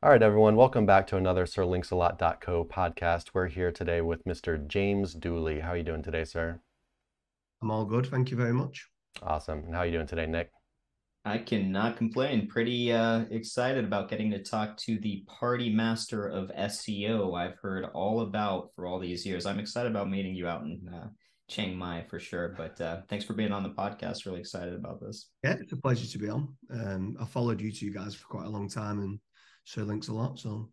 All right, everyone, welcome back to another SirLinksalot.co podcast. We're here today with Mr. James Dooley. How are you doing today, sir? I'm all good. Thank you very much. Awesome. And how are you doing today, Nick? I cannot complain. Pretty excited about getting to talk to the party master of SEO I've heard all about for all these years. I'm excited about meeting you out in Chiang Mai for sure. But thanks for being on the podcast. Really excited about this. Yeah, it's a pleasure to be on. I followed you two guys for quite a long time and so links a lot. So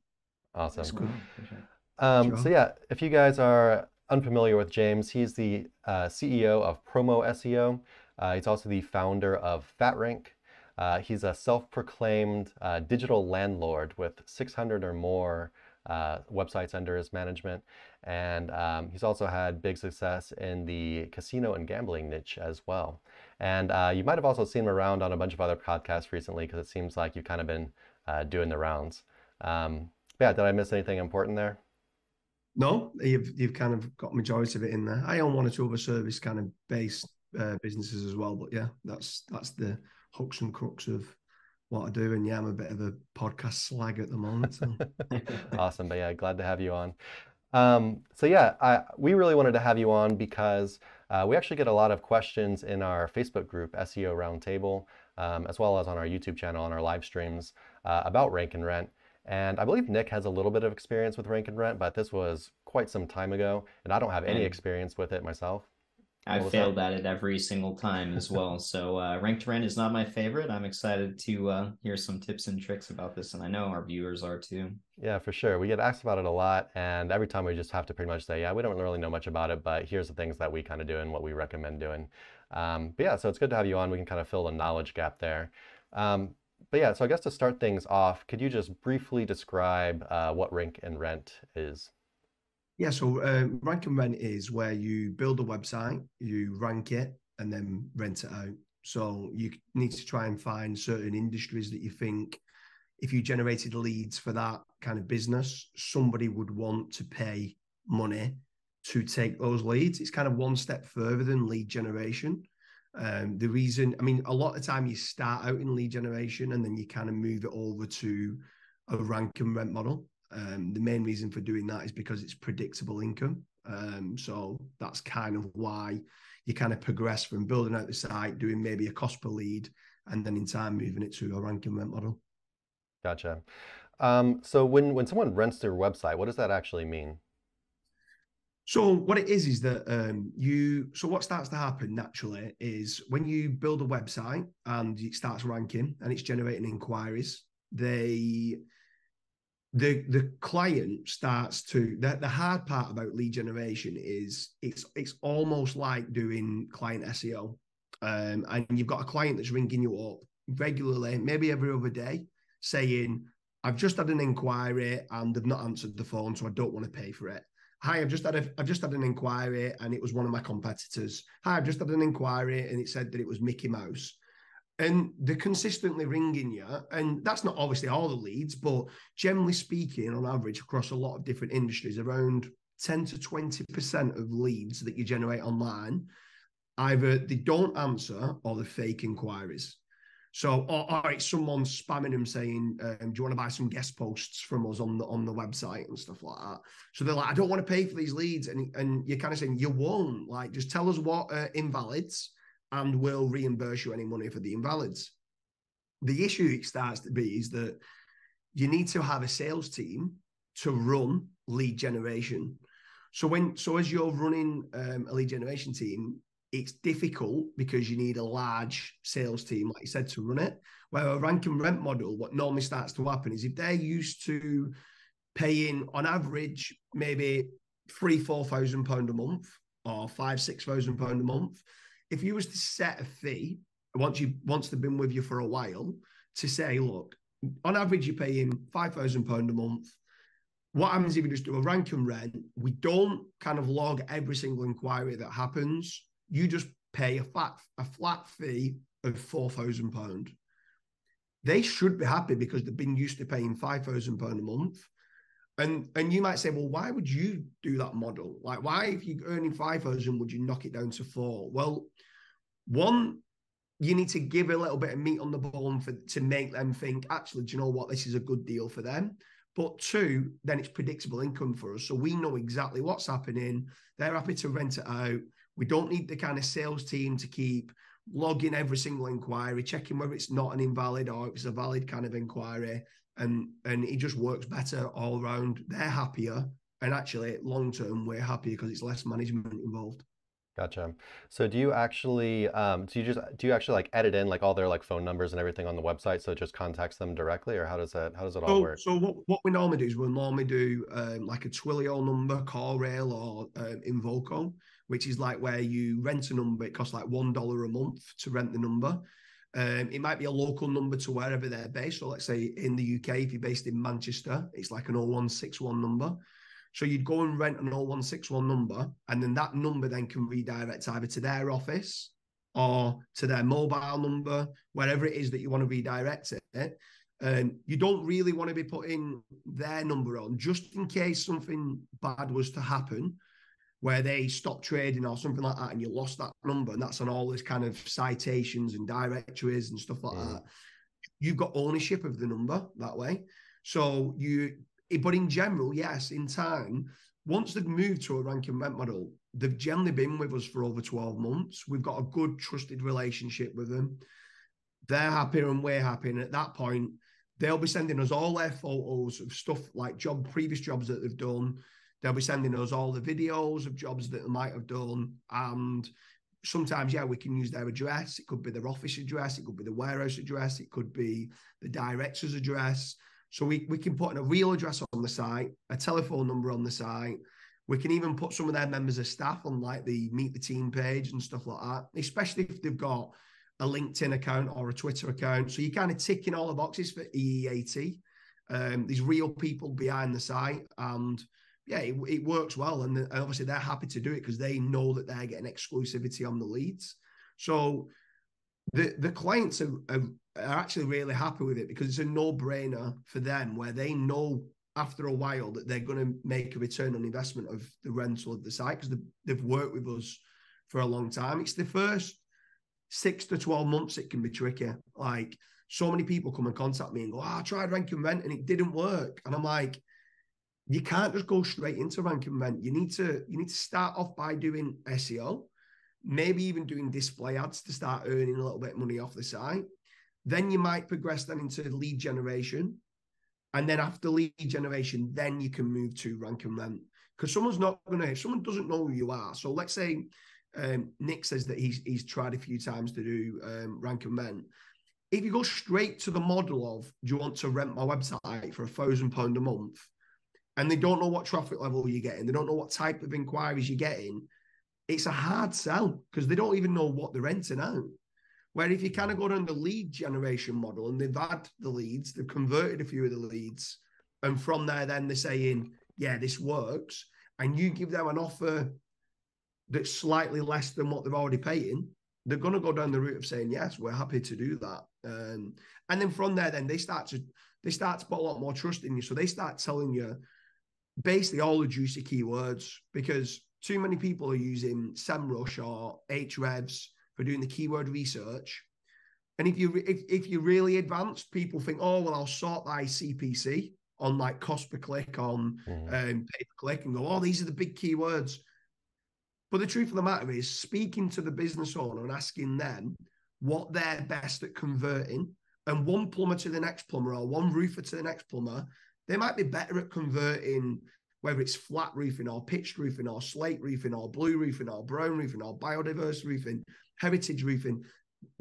it's Awesome. good. Appreciate So Sure. yeah, if you guys are unfamiliar with James, he's the CEO of Promo SEO. He's also the founder of FatRank. He's a self-proclaimed digital landlord with 600 or more websites under his management. And he's also had big success in the casino and gambling niche as well. And you might have also seen him around on a bunch of other podcasts recently because it seems like you've kind of been doing the rounds. Yeah, did I miss anything important there? No, you've kind of got majority of it in there. I own one or two other service kind of based businesses as well, but yeah, that's the hooks and crux of what I do. And yeah, I'm a bit of a podcast slag at the moment. So it. Awesome, but yeah, glad to have you on. So yeah, we really wanted to have you on because we actually get a lot of questions in our Facebook group, SEO Roundtable, as well as on our YouTube channel, on our live streams, about Rank and Rent. And I believe Nick has a little bit of experience with Rank and Rent, but this was quite some time ago, and I don't have any And experience with it myself. What I've was that? failed at it every single time as well. So Rank to Rent is not my favorite. I'm excited to hear some tips and tricks about this, and I know our viewers are too. Yeah, for sure. We get asked about it a lot, and every time we just have to pretty much say, yeah, we don't really know much about it, but here's the things that we kind of do and what we recommend doing. But yeah, so it's good to have you on. We can kind of fill a knowledge gap there. Um, but yeah, so I guess to start things off, could you just briefly describe what Rank and Rent is? yeah, so rank and rent is where you build a website, you rank it, and then rent it out. So you need to try and find certain industries that you think if you generated leads for that kind of business, somebody would want to pay money to take those leads. It's kind of one step further than lead generation. The reason, I mean, a lot of the time you start out in lead generation and then you kind of move it over to a rank and rent model. The main reason for doing that is because it's predictable income. So that's kind of why you kind of progress from building out the site, doing maybe a cost per lead, and then in time moving it to a rank and rent model. Gotcha. So when someone rents their website, what does that actually mean? So what it is that so what starts to happen naturally is when you build a website and it starts ranking and it's generating inquiries, the client starts to the hard part about lead generation is it's almost like doing client SEO. And you've got a client that's ringing you up regularly, maybe every other day, saying, I've just had an inquiry and they've not answered the phone, so I don't want to pay for it. Hi, I've just had an inquiry and it was one of my competitors. Hi, I've just had an inquiry and it said that it was Mickey Mouse. And they're consistently ringing you. And that's not obviously all the leads, but generally speaking, on average, across a lot of different industries, around 10 to 20% of leads that you generate online, either they don't answer or they're fake inquiries. So, or it's someone spamming them saying, "Do you want to buy some guest posts from us on the website and stuff like that?" So they're like, "I don't want to pay for these leads," and you're kind of saying, "You won't. Like, just tell us what invalids, and we'll reimburse you any money for the invalids." The issue it starts to be is that you need to have a sales team to run lead generation. So as you're running a lead generation team, it's difficult because you need a large sales team, like you said, to run it. Where a rank and rent model, what normally starts to happen is if they're used to paying on average maybe £3,000-4,000 a month or £5,000-6,000 a month, if you was to set a fee once they've been with you for a while to say, look, on average you're paying £5,000 a month. What happens if you just do a rank and rent? We don't kind of log every single inquiry that happens. You just pay a flat fee of £4,000. They should be happy because they've been used to paying £5,000 a month. And you might say, well, why would you do that model? Like, why, if you're earning 5,000, would you knock it down to four? Well, one, you need to give a little bit of meat on the bone to make them think, actually, do you know what? This is a good deal for them. But two, then it's predictable income for us. So we know exactly what's happening. They're happy to rent it out. We don't need the kind of sales team to keep logging every single inquiry, checking whether it's not an invalid or if it's a valid kind of inquiry. And it just works better all around. They're happier. And actually, long term, we're happier because it's less management involved. Gotcha. So do you actually like edit in like all their like phone numbers and everything on the website so it just contacts them directly, or how does it all work? So what we normally do is we'll normally do like a Twilio number, call rail, or Invoco, which is like where you rent a number. It costs like $1 a month to rent the number. It might be a local number to wherever they're based. So let's say in the UK, if you're based in Manchester, it's like an 0161 number. So you'd go and rent an 0161 number, and then that number then can redirect either to their office or to their mobile number, wherever it is that you want to redirect it. You don't really want to be putting their number on, just in case something bad was to happen, where they stop trading or something like that, and you lost that number, and that's on all this kind of citations and directories and stuff like that. You've got ownership of the number that way. So but in general, yes, in time, once they've moved to a rank and rent model, they've generally been with us for over 12 months. We've got a good, trusted relationship with them. They're happy and we're happy. And at that point, they'll be sending us all their photos of stuff like previous jobs that they've done. They'll be sending us all the videos of jobs that they might have done. And sometimes, yeah, we can use their address. It could be their office address. It could be the warehouse address. It could be the director's address. So we can put in a real address on the site, a telephone number on the site. We can even put some of their members of staff on like the Meet the Team page and stuff like that, especially if they've got a LinkedIn account or a Twitter account. So you're kind of ticking all the boxes for EEAT. There's real people behind the site, and yeah, it works well. And obviously they're happy to do it because they know that they're getting exclusivity on the leads. So the clients are actually really happy with it because it's a no-brainer for them, where they know after a while that they're going to make a return on investment of the rental of the site because they've worked with us for a long time. It's the first 6 to 12 months it can be tricky. Like, so many people come and contact me and go, I tried Rank and Rent and it didn't work. And I'm like, you can't just go straight into Rank and Rent. You need to start off by doing SEO, maybe even doing display ads to start earning a little bit of money off the site. Then you might progress then into lead generation. And then after lead generation, then you can move to Rank and Rent. Because if someone doesn't know who you are. So let's say Nick says that he's tried a few times to do Rank and Rent. If you go straight to the model of, do you want to rent my website for £1,000 a month? And they don't know what traffic level you're getting. They don't know what type of inquiries you're getting. It's a hard sell because they don't even know what they're renting out. Where if you kind of go down the lead generation model and they've had the leads, they've converted a few of the leads, and from there then they're saying, yeah, this works, and you give them an offer that's slightly less than what they're already paying, they're going to go down the route of saying, yes, we're happy to do that. And then from there, then they start to put a lot more trust in you. So they start telling you basically all the juicy keywords, because too many people are using SEMrush or Ahrefs for doing the keyword research. And if you're really advanced, people think, oh, well, I'll sort by CPC on like cost per click on pay per click and go, oh, these are the big keywords. But the truth of the matter is, speaking to the business owner and asking them what they're best at converting, and one plumber to the next plumber or one roofer to the next plumber, they might be better at converting, whether it's flat roofing or pitched roofing or slate roofing or blue roofing or brown roofing or biodiverse roofing, heritage roofing.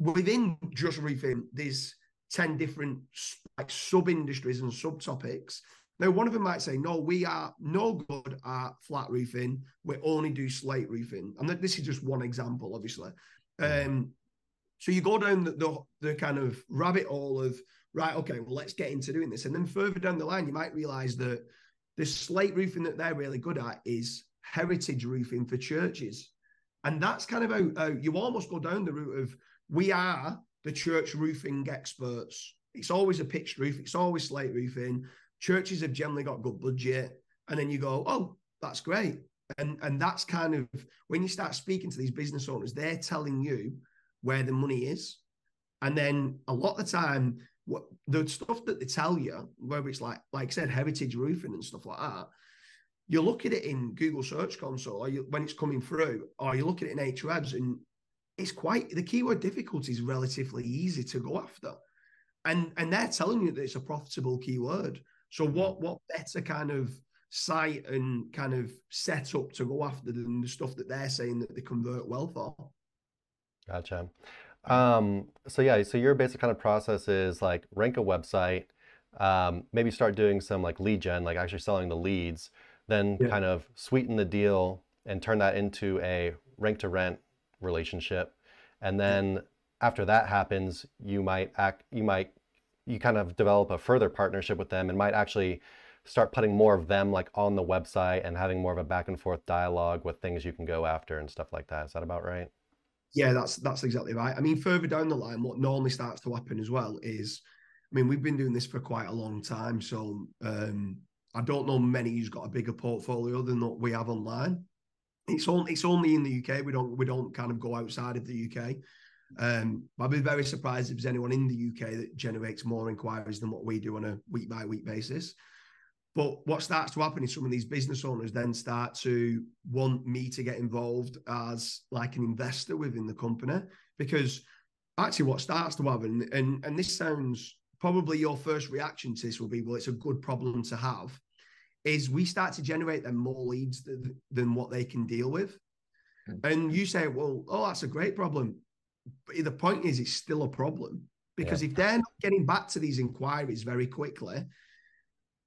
Within just roofing, there's 10 different like sub-industries and subtopics. Now, one of them might say, no, we are no good at flat roofing. We only do slate roofing. And this is just one example, obviously. So you go down the kind of rabbit hole of, right, okay, well, let's get into doing this. And then further down the line, you might realize that the slate roofing that they're really good at is heritage roofing for churches. And that's kind of how you almost go down the route of, we are the church roofing experts. It's always a pitched roof. It's always slate roofing. Churches have generally got good budget. And then you go, oh, that's great. And that's kind of, when you start speaking to these business owners, they're telling you where the money is. And then a lot of the time, what the stuff that they tell you, whether it's like I said, heritage roofing and stuff like that, you look at it in Google Search Console, or when it's coming through, or you look at it in Ahrefs, and it's quite, the keyword difficulty is relatively easy to go after. And they're telling you that it's a profitable keyword. So what better kind of site and kind of set up to go after than the stuff that they're saying that they convert well for? Gotcha. So yeah, so your basic kind of process is like rank a website, maybe start doing some like lead gen, like actually selling the leads, then Yeah. kind of sweeten the deal and turn that into a rank to rent relationship. And then after that happens, you kind of develop a further partnership with them and might actually start putting more of them like on the website and having more of a back and forth dialogue with things you can go after and stuff like that. Is that about right? Yeah, that's exactly right. I mean, further down the line, what normally starts to happen as well is, I mean, we've been doing this for quite a long time, so I don't know many who's got a bigger portfolio than what we have online. It's only in the UK. We don't kind of go outside of the UK. I'd be very surprised if there's anyone in the UK that generates more inquiries than what we do on a week by week basis. But what starts to happen is some of these business owners then start to want me to get involved as like an investor within the company, because actually what starts to happen, and this sounds, probably your first reaction to this will be, well, it's a good problem to have, is we start to generate them more leads than what they can deal with. And you say, well, oh, that's a great problem. But the point is, it's still a problem, because if they're not getting back to these inquiries very quickly,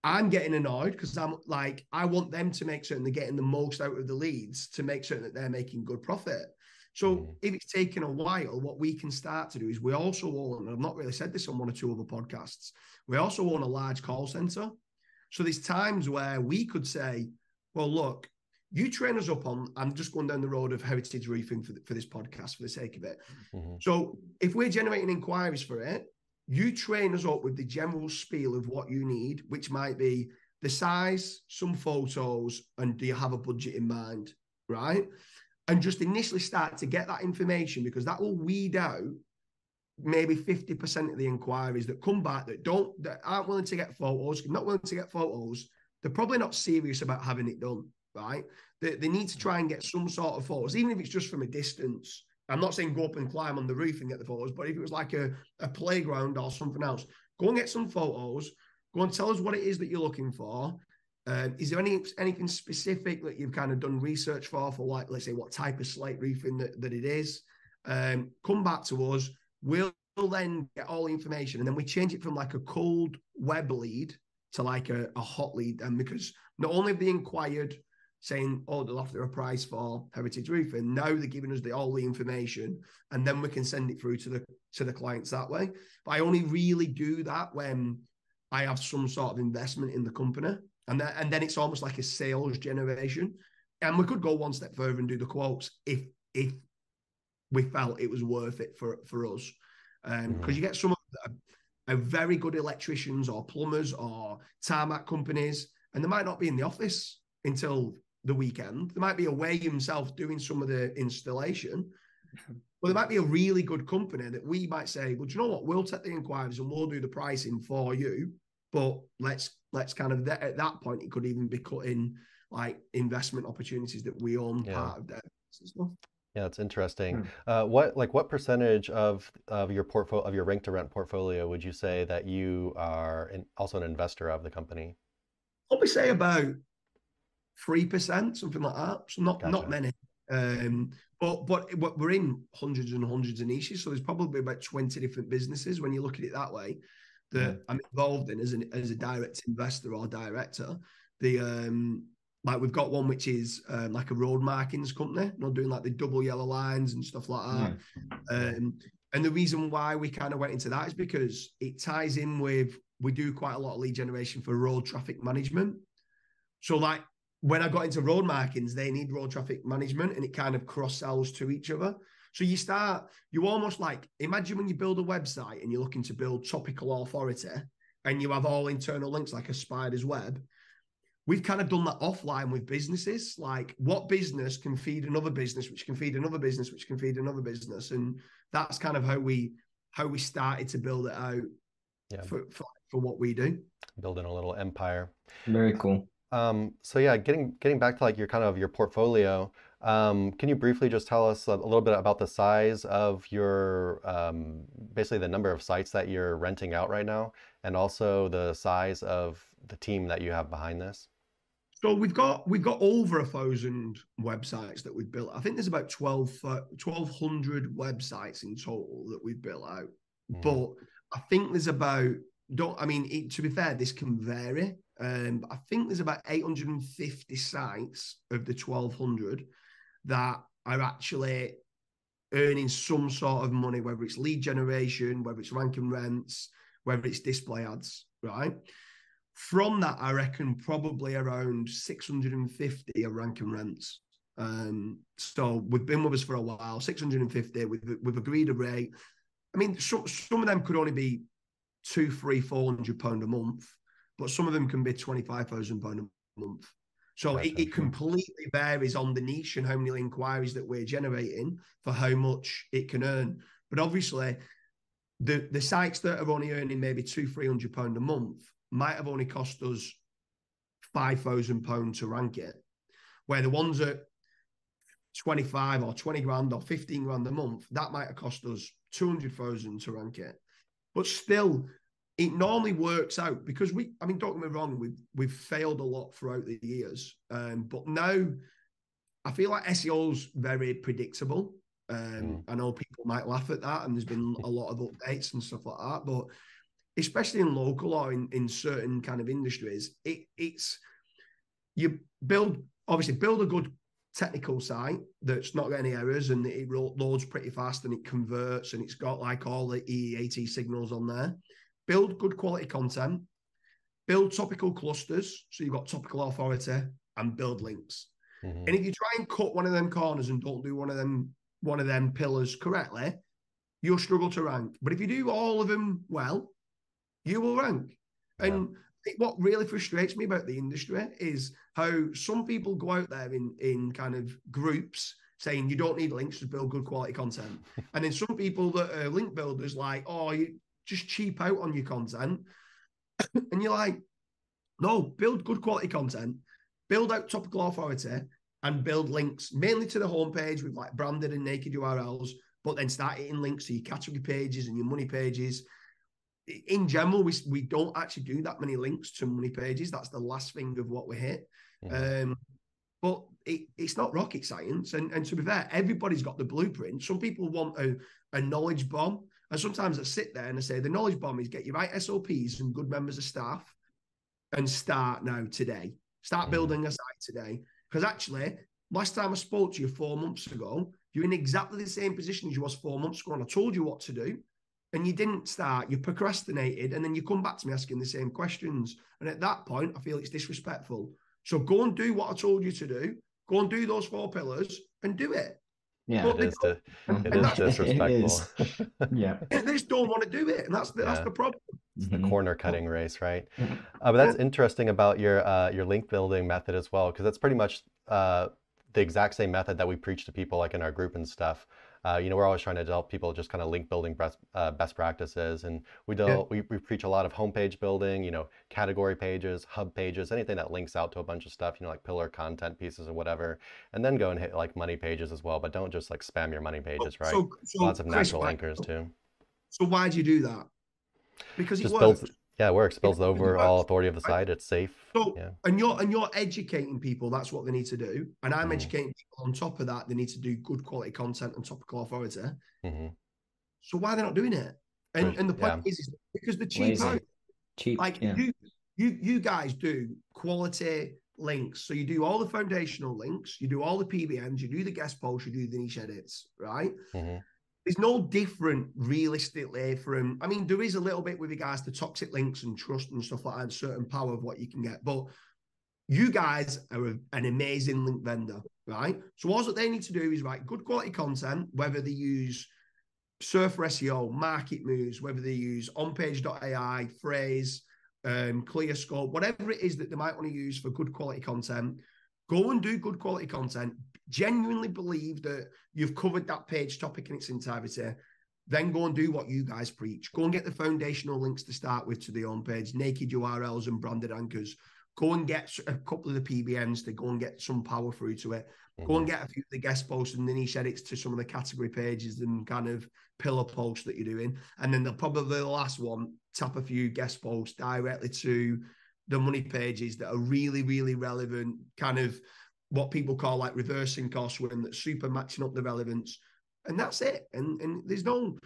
I'm getting annoyed, because I'm like, I want them to make certain they're getting the most out of the leads to make certain that they're making good profit. So if it's taken a while, what we can start to do is we also own, and I've not really said this on one or two other podcasts, we also own a large call center. So there's times where we could say, well, look, you train us up on, I'm just going down the road of heritage roofing for this podcast for the sake of it. So if we're generating inquiries for it, you train us up with the general spiel of what you need, which might be the size, some photos, and do you have a budget in mind, right? And just initially start to get that information, because that will weed out maybe 50% of the inquiries that come back that aren't willing to get photos, not willing to get photos. They're probably not serious about having it done, right? They need to try and get some sort of photos, even if it's just from a distance. I'm not saying go up and climb on the roof and get the photos, but if it was like a playground or something else, go and get some photos. Go and tell us what it is that you're looking for. Is there anything specific that you've kind of done research for like, let's say, what type of slate roofing that it is? Come back to us. We'll then get all the information, and then we change it from like a cold web lead to like a hot lead. And because not only have they inquired saying, oh, they'll offer a price for heritage roofing, now they're giving us all the information, and then we can send it through to the clients that way. But I only really do that when I have some sort of investment in the company, and then it's almost like a sales generation. And we could go one step further and do the quotes if we felt it was worth it for us, because you get some of the very good electricians or plumbers or tarmac companies, and they might not be in the office until the weekend. They might be away himself doing some of the installation, but there might be a really good company that we might say, well, do you know what? We'll take the inquiries and we'll do the pricing for you. But let's kind of, at that point, it could even be cut in like investment opportunities that we own part of that stuff. Yeah, it's interesting. What percentage of your portfolio, of your rank to rent portfolio, would you say that you are also an investor of the company? Probably say about 3%, something like that. So not many. But we're in hundreds and hundreds of niches, so there's probably about 20 different businesses when you look at it that way that I'm involved in as a direct investor or director. Like we've got one which is like a road markings company, doing like the double yellow lines and stuff like that. And the reason why we kind of went into that is because it ties in with, we do quite a lot of lead generation for road traffic management. So like when I got into road markings, they need road traffic management, and it kind of cross-sells to each other. So you almost like, imagine when you build a website and you're looking to build topical authority and you have all internal links like a spider's web. We've kind of done that offline with businesses. Like, what business can feed another business, which can feed another business, which can feed another business. And that's kind of how how we started to build it out Yeah, for what we do. building a little empire. Very cool. So yeah, getting back to like your portfolio, can you briefly just tell us a little bit about the size of your basically the number of sites that you're renting out right now, and also the size of the team that you have behind this? So we've got over 1,000 websites that we've built. I think there's about 1,200 websites in total that we've built out. But I think there's about, to be fair, this can vary. But I think there's about 850 sites of the 1,200 that are actually earning some sort of money, whether it's lead generation, whether it's rank and rents, whether it's display ads, right? From that, I reckon probably around 650 are rank and rents. So we've been with us for a while, 650, we've agreed a rate. I mean, some of them could only be £200, £300, £400 a month, but some of them can be £25,000 a month. So Gotcha. it completely varies on the niche and how many inquiries that we're generating for how much it can earn. But obviously, the sites that are only earning maybe £200, £300 a month might have only cost us £5,000 to rank it, where the ones at 25 or 20 grand or 15 grand a month, that might have cost us 200,000 to rank it. But still, it normally works out because don't get me wrong, we've failed a lot throughout the years. But now I feel like SEO's very predictable. I know people might laugh at that, and there's been a lot of updates and stuff like that, but especially in local or in certain kind of industries, it's you build a good technical site that's not got any errors, and it loads pretty fast and it converts and it's got like all the EEAT signals on there. Build good quality content, build topical clusters, so you've got topical authority, and build links. And if you try and cut one of them corners and don't do one of them pillars correctly, you'll struggle to rank. But if you do all of them well, you will rank. Yeah. And what really frustrates me about the industry is how some people go out there in kind of groups saying you don't need links to build good quality content. And then some people that are link builders like, oh, you just cheap out on your content. And you're like, no, build good quality content, build out topical authority, and build links mainly to the homepage with like branded and naked URLs, but then start hitting links to your category pages and your money pages. In general, we don't actually do that many links to money pages. That's the last thing of what we hit. But it's not rocket science. And to be fair, everybody's got the blueprint. Some people want a knowledge bomb. And sometimes I sit there and I say, the knowledge bomb is get your right SOPs and good members of staff and start now today. Start building a site today. Because actually, last time I spoke to you 4 months ago, you're in exactly the same position as you was 4 months ago. And I told you what to do. And you didn't start, you procrastinated, and then you come back to me asking the same questions. And at that point, I feel it's disrespectful. So go and do what I told you to do. Go and do those 4 pillars and do it. Yeah, it is disrespectful. Yeah, they just don't want to do it, and that's the problem. It's the corner cutting race, right? But that's interesting about your link building method as well, because that's pretty much the exact same method that we preach to people like in our group and stuff. We're always trying to help people just kind of link building best practices, and we preach a lot of homepage building, category pages, hub pages, anything that links out to a bunch of stuff, like pillar content pieces or whatever, and then go and hit like money pages as well, but don't just like spam your money pages, right? So lots of natural linkers too. So why do you do that? Because it works. Yeah, it works. Builds the overall authority of the site. It's safe. So, yeah. And you're educating people. That's what they need to do. And I'm educating people on top of that. They need to do good quality content and topical authority. So why are they not doing it? And the point is because the cheap out. Cheap. Like you guys do quality links. So you do all the foundational links. You do all the PBNs. You do the guest posts. You do the niche edits. Right. There's no different realistically from, there is a little bit with regards to toxic links and trust and stuff like that, and certain power of what you can get. But you guys are an amazing link vendor, right? So all that they need to do is write good quality content, whether they use Surfer SEO, Market Moves, whether they use onpage.ai, Phrase, ClearScope, whatever it is that they might want to use for good quality content. Go and do good quality content. Genuinely believe that you've covered that page topic in its entirety. then go and do what you guys preach. Go and get the foundational links to start with to the homepage, naked URLs and branded anchors. Go and get a couple of the PBNs to go and get some power through to it. Go and get a few of the guest posts and niche edits to some of the category pages and kind of pillar posts that you're doing. And then probably the last one, tap a few guest posts directly to the money pages that are really, really relevant, kind of what people call like reversing cost win, that's super matching up the relevance. And that's it. And there's no,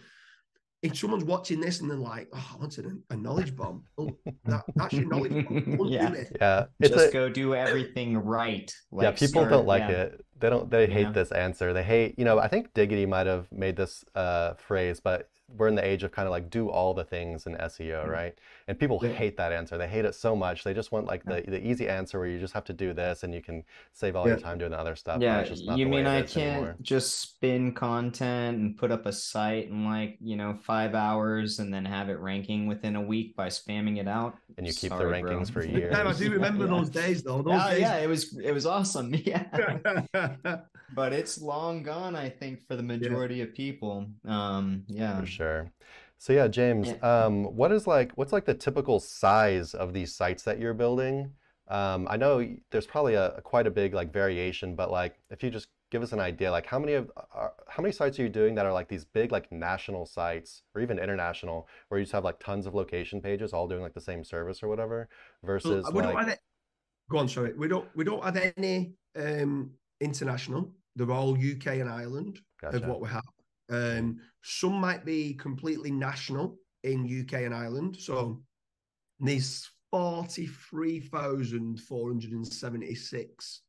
if someone's watching this and they're like, oh, I wanted a knowledge bomb. Oh, that's your knowledge bomb. Don't do it. Yeah. Just go do everything right. Like, yeah, people don't like it. They hate this answer. They hate, I think Diggity might have made this phrase, but we're in the age of kind of like do all the things in SEO, right? And people hate that answer. They hate it so much. They just want like the easy answer where you just have to do this and you can save all your time doing the other stuff. Yeah, it's just not you the way mean it I is can't anymore. just spin content and put up a site in like, 5 hours and then have it ranking within a week by spamming it out? And you keep the rankings for years. I do remember those days though. Yeah, it was awesome. Yeah. But it's long gone, I think, for the majority of people. For sure. So yeah, James, what's like the typical size of these sites that you're building? I know there's probably quite a big like variation, but like if you just give us an idea, like how many sites are you doing that are like these big like national sites or even international, where you just have like tons of location pages all doing like the same service or whatever, versus go on, sorry. We don't have any international. They're all UK and Ireland of what we have. Some might be completely national in UK and Ireland. So there's 43,476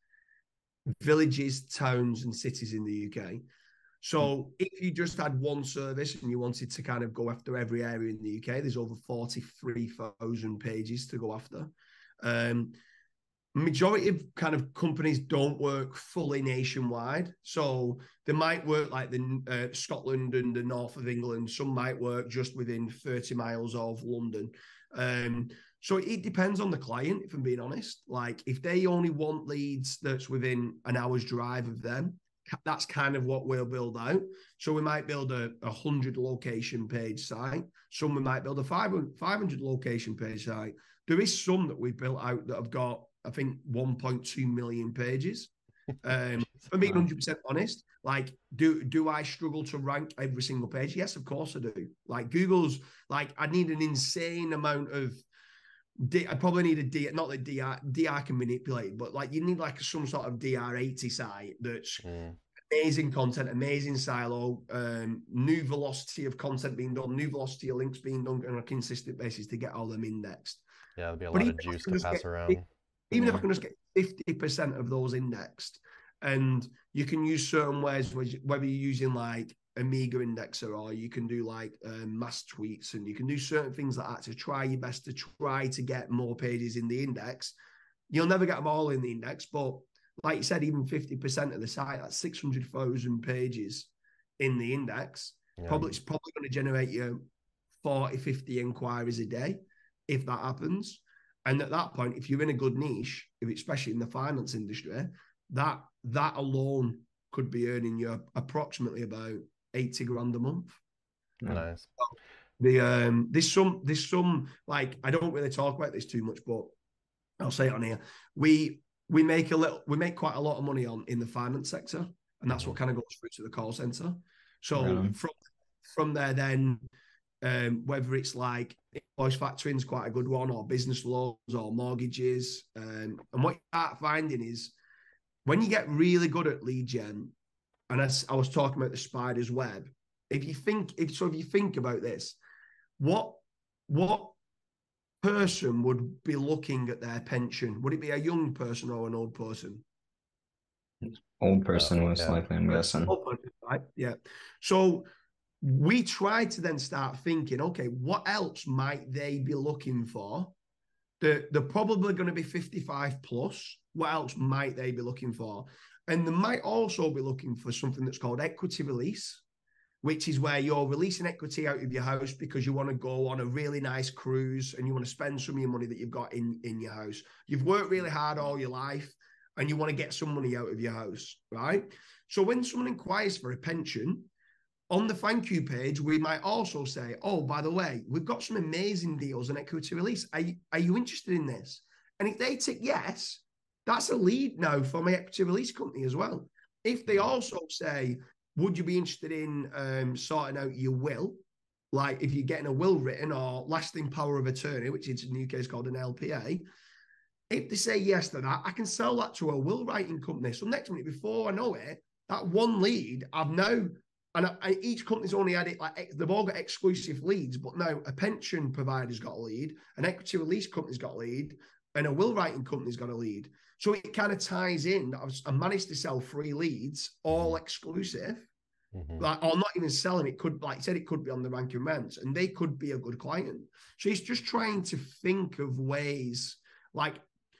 villages, towns, and cities in the UK. So if you just had one service and you wanted to kind of go after every area in the UK, there's over 43,000 pages to go after. Majority of kind of companies don't work fully nationwide. So they might work like the Scotland and the north of England. Some might work just within 30 miles of London. So it depends on the client, if I'm being honest. Like if they only want leads that's within an hour's drive of them, that's kind of what we'll build out. So we might build a 100 location page site. Some we might build a 500 location page site. There is some that we've built out that have got, I think, 1.2 million pages. For being 100% honest, like, do I struggle to rank every single page? Yes, of course I do. Like Google's, like, I need an insane amount of, I probably need a DR, not that DR can manipulate, but like you need like some sort of DR80 site that's amazing content, amazing silo, new velocity of content being done, new velocity of links being done on a consistent basis to get all them indexed. Yeah, there'll be a lot of juice to pass around. Even if I can just get 50% of those indexed, and you can use certain ways, whether you're using like Amiga indexer or you can do like mass tweets, and you can do certain things like that to try your best to try to get more pages in the index. You'll never get them all in the index, but like you said, even 50% of the site, that's 600,000 pages in the index. It's probably going to generate you 40, 50 inquiries a day if that happens. And at that point, if you're in a good niche, especially in the finance industry, that alone could be earning you approximately about 80 grand a month. Nice. There's some like, I don't really talk about this too much, but I'll say it on here. We make quite a lot of money in the finance sector, and that's what kind of goes through to the call center. So from there, then whether it's like invoice factoring is quite a good one, or business loans or mortgages, and what you start finding is when you get really good at lead gen, and as I was talking about the spider's web, if you think about this, what person would be looking at their pension? Would it be a young person or an old person? Old person, most likely, I'm guessing. Old person, right? Yeah. So we tried to then start thinking, okay, what else might they be looking for? They're probably going to be 55 plus. What else might they be looking for? And they might also be looking for something that's called equity release, which is where you're releasing equity out of your house because you want to go on a really nice cruise and you want to spend some of your money that you've got in your house. You've worked really hard all your life and you want to get some money out of your house, right? So when someone inquires for a pension, on the thank you page, we might also say, oh, by the way, we've got some amazing deals on equity release. Are you interested in this? And if they tick yes, that's a lead now for my equity release company as well. If they also say, would you be interested in sorting out your will? Like if you're getting a will written or lasting power of attorney, which is in the UK is called an LPA. If they say yes to that, I can sell that to a will writing company. So next minute, before I know it, that one lead, I've now, and each company's only had it, like they've all got exclusive leads, but now a pension provider's got a lead, an equity release company's got a lead, and a will writing company's got a lead. So it kind of ties in. I managed to sell 3 leads, all exclusive. Like, or not even selling it, could, like I said, it could be on the Rank and Rent, and they could be a good client. So it's just trying to think of ways, like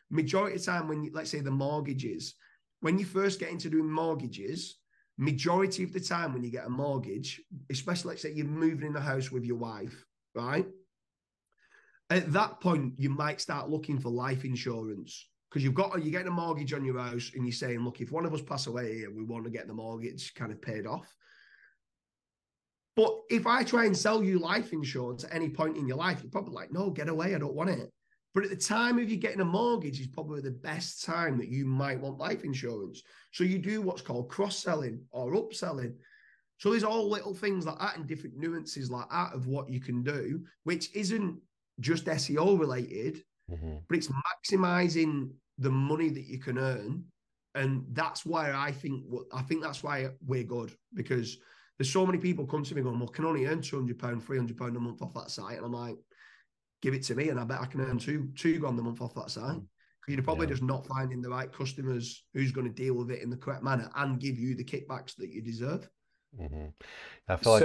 majority of the time when you, let's say the mortgages, when you first get into doing mortgages, majority of the time when you get a mortgage, especially let's say you're moving in the house with your wife, right? At that point, you might start looking for life insurance because you're getting a mortgage on your house and you're saying, look, if one of us pass away here, we want to get the mortgage kind of paid off. But if I try and sell you life insurance at any point in your life, you're probably like, no, get away, I don't want it. But at the time of you getting a mortgage is probably the best time that you might want life insurance. So you do what's called cross-selling or upselling. So there's all little things like that and different nuances like that of what you can do, which isn't just SEO related, but it's maximizing the money that you can earn. And that's why I think that's why we're good, because there's so many people come to me going, well, can only earn £200, £300 a month off that site. And I'm like, give it to me and I bet I can earn two grand a month off that site. You're probably just not finding the right customers who's going to deal with it in the correct manner and give you the kickbacks that you deserve. I feel like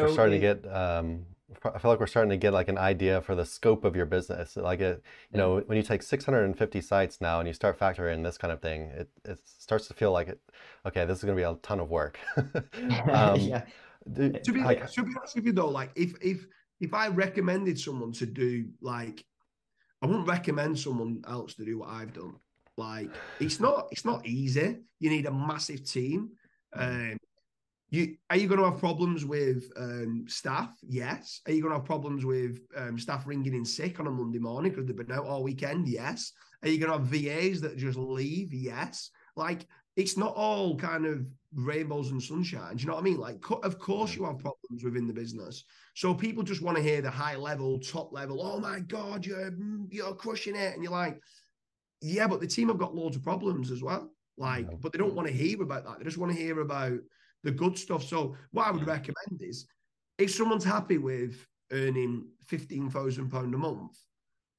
we're starting to get like an idea for the scope of your business. Like you know, when you take 650 sites now and you start factoring in this kind of thing, it starts to feel like okay, this is going to be a ton of work. To be honest with you though, like if I recommended someone to do, like, I wouldn't recommend someone else to do what I've done. Like, it's not easy. You need a massive team. Are you going to have problems with staff? Yes. Are you going to have problems with staff ringing in sick on a Monday morning because they've been out all weekend? Yes. Are you going to have VAs that just leave? Yes. Like, it's not all kind of rainbows and sunshine. Do you know what I mean? Like, of course you have problems within the business. So people just want to hear the high level, top level. Oh my God, you're crushing it. And you're like, yeah, but the team have got loads of problems as well. Like, but they don't want to hear about that. They just want to hear about the good stuff. So what I would recommend is, if someone's happy with earning £15,000 a month,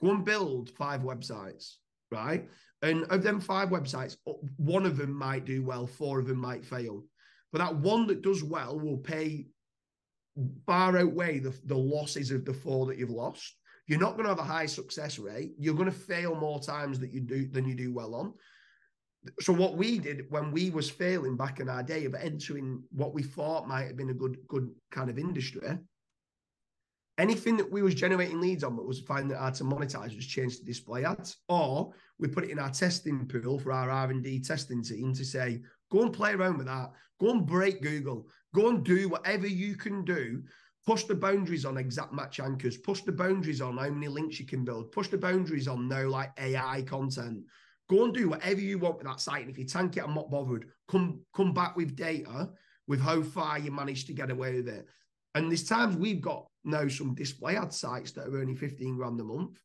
go and build 5 websites, right? And of them 5 websites, 1 of them might do well, 4 of them might fail. But that one that does well will pay far outweigh the losses of the 4 that you've lost. You're not going to have a high success rate. You're going to fail more times than you do well on. So what we did when we was failing back in our day of entering what we thought might have been a good kind of industry, anything that we was generating leads on that was finding it hard to monetize was changed to display ads, or we put it in our testing pool for our R&D testing team to say, go and play around with that. Go and break Google. Go and do whatever you can do. Push the boundaries on exact match anchors. Push the boundaries on how many links you can build. Push the boundaries on now like AI content. Go and do whatever you want with that site. And if you tank it, I'm not bothered. Come back with data with how far you managed to get away with it. And there's times we've got now some display ad sites that are only 15 grand a month,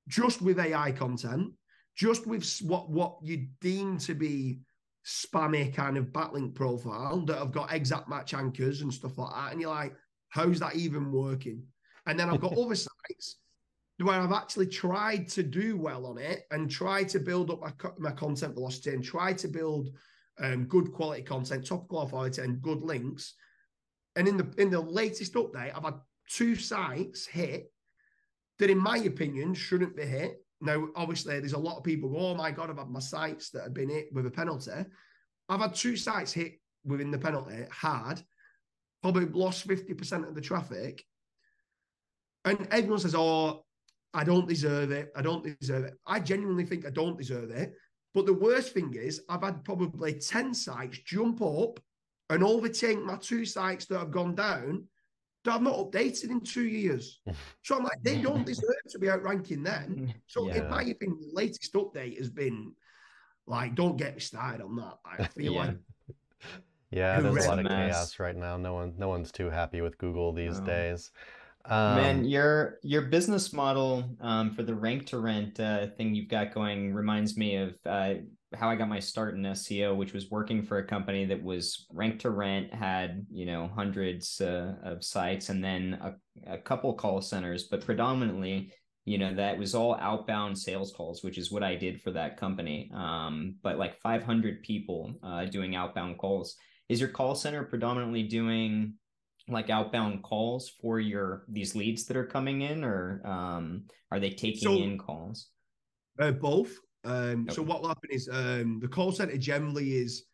just with AI content, just with what you deem to be spammy kind of backlink profile that have got exact match anchors and stuff like that. And you're like, how's that even working? And then I've got other sites where I've actually tried to do well on it and try to build up my content velocity and try to build good quality content, top quality and good links. And in the latest update, I've had 2 sites hit that, in my opinion, shouldn't be hit. Now, obviously, there's a lot of people go, oh my God, I've had my sites that have been hit with a penalty. I've had 2 sites hit within the penalty hard, probably lost 50% of the traffic. And everyone says, oh, I don't deserve it. I don't deserve it. I genuinely think I don't deserve it. But the worst thing is I've had probably 10 sites jump up and overtake my 2 sites that have gone down that I've not updated in 2 years. So I'm like, they don't deserve to be outranking then. So in my opinion, the latest update has been like, don't get me started on that. I feel like yeah, there's a lot of mess. chaos right now. No one's too happy with Google these days. Man, your business model for the rank to rent thing you've got going reminds me of how I got my start in SEO, which was working for a company that was rank to rent, had hundreds of sites, and then a couple call centers, but predominantly that was all outbound sales calls, which is what I did for that company. But like 500 people doing outbound calls. Is your call center predominantly doing like outbound calls for these leads that are coming in, or are they taking in calls? Both. So what will happen is the call center generally is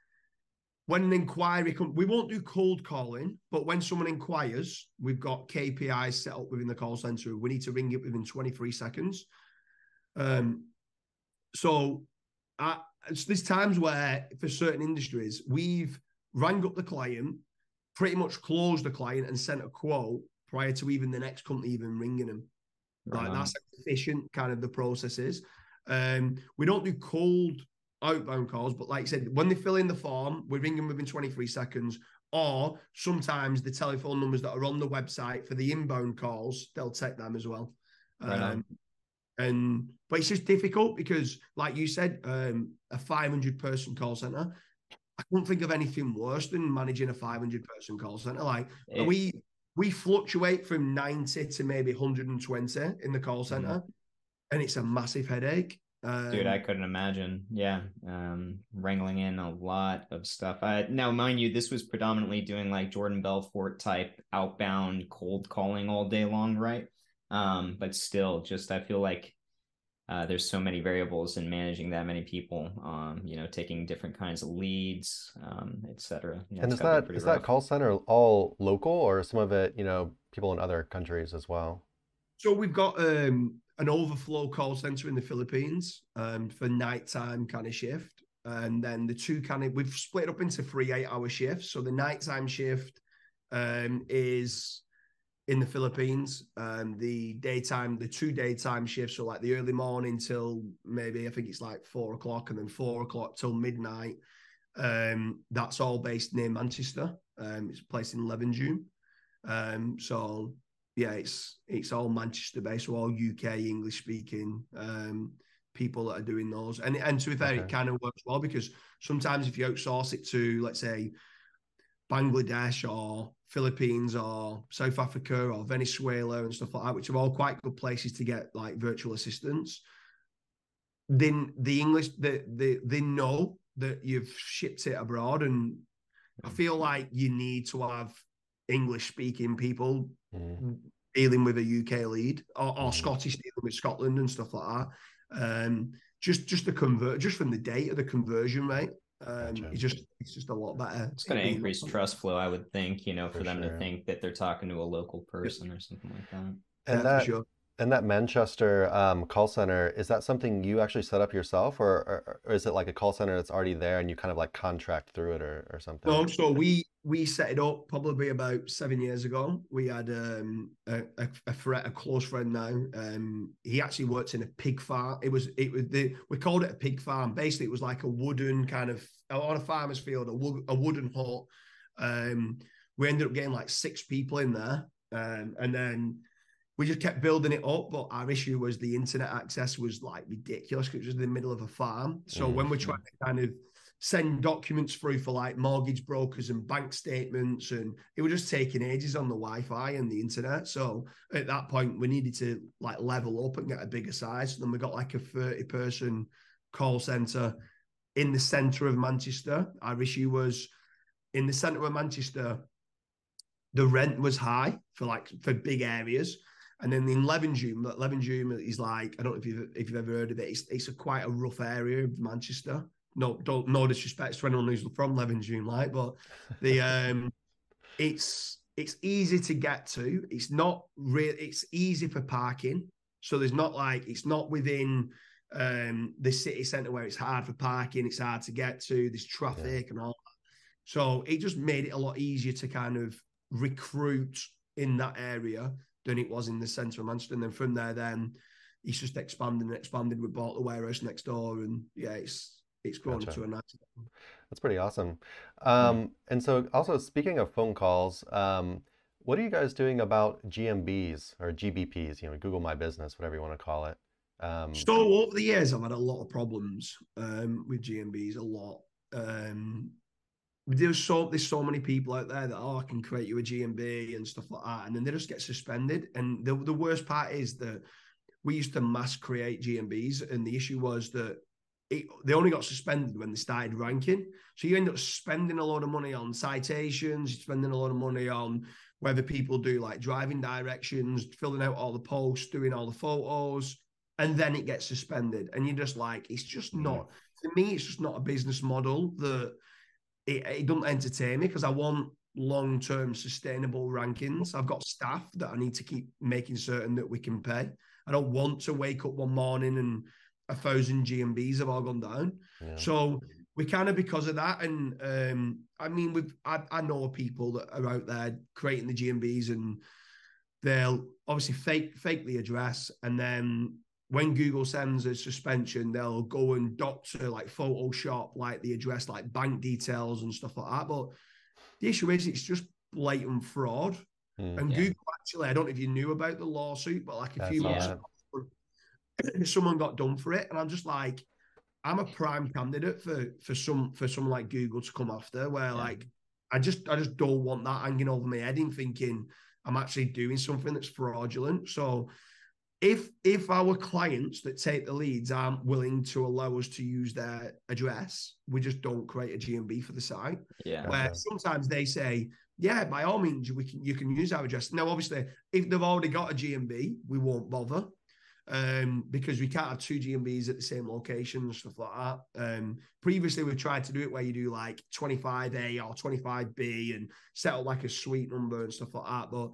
when an inquiry comes, we won't do cold calling, but when someone inquires, we've got KPIs set up within the call center. We need to ring it within 23 seconds. So there's times where for certain industries, we've rang up the client, pretty much closed the client and sent a quote prior to even the next company even ringing them. Like that's how efficient kind of the process is. We don't do cold outbound calls, but like I said, when they fill in the form, we ring them within 23 seconds. Or sometimes the telephone numbers that are on the website for the inbound calls, they'll take them as well. But it's just difficult because, like you said, a 500-person call center. I couldn't think of anything worse than managing a 500-person call center. Like we fluctuate from 90 to maybe 120 in the call center, and it's a massive headache. Dude, I couldn't imagine. Yeah, wrangling in a lot of stuff. Now, mind you, this was predominantly doing like Jordan Belfort type outbound cold calling all day long, right? But still, just I feel like there's so many variables in managing that many people, taking different kinds of leads, etc. Yeah, and is that call center all local, or some of it, people in other countries as well? So we've got an overflow call center in the Philippines for nighttime kind of shift. And then the two we've split up into 3 8-hour shifts. So the nighttime shift is in the Philippines. The 2 daytime shifts, so like the early morning till maybe I think it's like 4 o'clock, and then 4 o'clock till midnight. That's all based near Manchester. It's a place in Levenshulme. So yeah, it's all Manchester based, so all UK English speaking people that are doing those. And to be fair, it kind of works well because sometimes if you outsource it to, let's say, Bangladesh or Philippines or South Africa or Venezuela and stuff like that, which are all quite good places to get like virtual assistants, then the English they know that you've shipped it abroad, and I feel like you need to have English speaking people dealing with a UK lead or Scottish dealing with Scotland and stuff like that. Just from the data, the conversion rate. It's just a lot better. It's going to increase trust flow, I would think, for them to think that they're talking to a local person or something like that. And for sure. And that Manchester call center, is that something you actually set up yourself, or is it like a call center that's already there and you kind of like contract through it or something? No, so we set it up probably about 7 years ago. We had a close friend now. He actually worked in a pig farm. We called it a pig farm. Basically, it was like a wooden kind of on a farmer's field, a wooden hut. We ended up getting like 6 people in there, and then we just kept building it up, but our issue was the internet access was like ridiculous because it was in the middle of a farm. So when we're trying to kind of send documents through for like mortgage brokers and bank statements, and it was just taking ages on the Wi-Fi and the internet. So at that point, we needed to like level up and get a bigger size. So then we got like a 30-person call center in the center of Manchester. Our issue was in the center of Manchester, the rent was high for big areas. And then in Levenshulme is like, I don't know if you've ever heard of it. It's quite a rough area of Manchester. No disrespect to anyone who's from Levenshulme, like, but it's easy to get to. It's not real. It's easy for parking. So there's not like it's not within the city centre where it's hard for parking. It's hard to get to. There's traffic and all that. So it just made it a lot easier to kind of recruit in that area than it was in the centre of Manchester. And then from there, then it's just expanded and expanded. We bought the warehouse next door, and yeah, it's grown Gotcha. into a nice. That's pretty awesome. Hmm. And so also speaking of phone calls, what are you guys doing about GMBs or GBPs, Google My Business, whatever you want to call it? Um, So over the years, I've had a lot of problems with GMBs. A lot. There's so many people out there that I can create you a GMB and stuff like that, and then they just get suspended. And the worst part is that we used to mass create GMBs, and the issue was that they only got suspended when they started ranking. So you end up spending a lot of money on citations, spending a lot of money on whether people do like driving directions, filling out all the posts, doing all the photos, and then it gets suspended. And you're just like, it's just mm, not, for me, it's just not a business model that it doesn't entertain me, because I want long-term sustainable rankings. I've got staff that I need to keep making certain that we can pay. I don't want to wake up one morning and 1,000 GMBs have all gone down. yeah. So we kind of, because of that, and I mean, I know people that are out there creating the GMBs, and they'll obviously fake the address, and then when Google sends a suspension, they'll go and doctor like Photoshop like the address, like bank details and stuff like that. But the issue is, it's just blatant fraud. Mm, And Yeah. Google, actually, I don't know if you knew about the lawsuit, but like a I few saw months Yeah. that. ago, someone got done for it, and I'm just like, I'm a prime candidate for someone like Google to come after. Where Yeah. like, I just don't want that hanging over my head in thinking I'm actually doing something that's fraudulent. So if our clients that take the leads aren't willing to allow us to use their address, we just don't create a GMB for the site. Yeah. Where Gotcha. sometimes they say, yeah, by all means, you can use our address. Now, obviously, if they've already got a GMB, we won't bother, because we can't have two GMBs at the same location and stuff like that. Previously, we've tried to do it where you do like 25A or 25B and set up like a suite number and stuff like that. But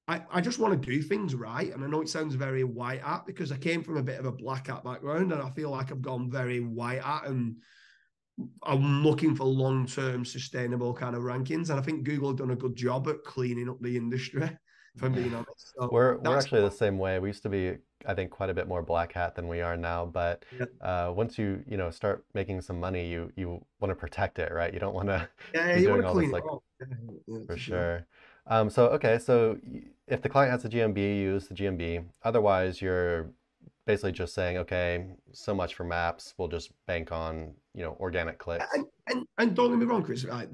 I just want to do things right. And I know it sounds very white hat, because I came from a bit of a black hat background, and I feel like I've gone very white hat, and I'm looking for long-term sustainable kind of rankings. And I think Google have done a good job at cleaning up the industry, if I'm Yeah. being honest. So We're that's, actually the same way. We used to be, I think, quite a bit more black hat than we are now. But yeah, once start making some money, you want to protect it, right? You don't want to yeah, be you doing want to all clean this it like up. Yeah, yeah, for for sure. sure. So okay, so if the client has a GMB, you use the GMB. Otherwise, you're basically just saying, okay, so much for maps. We'll just bank on, organic clicks. And don't get me wrong, Chris, right?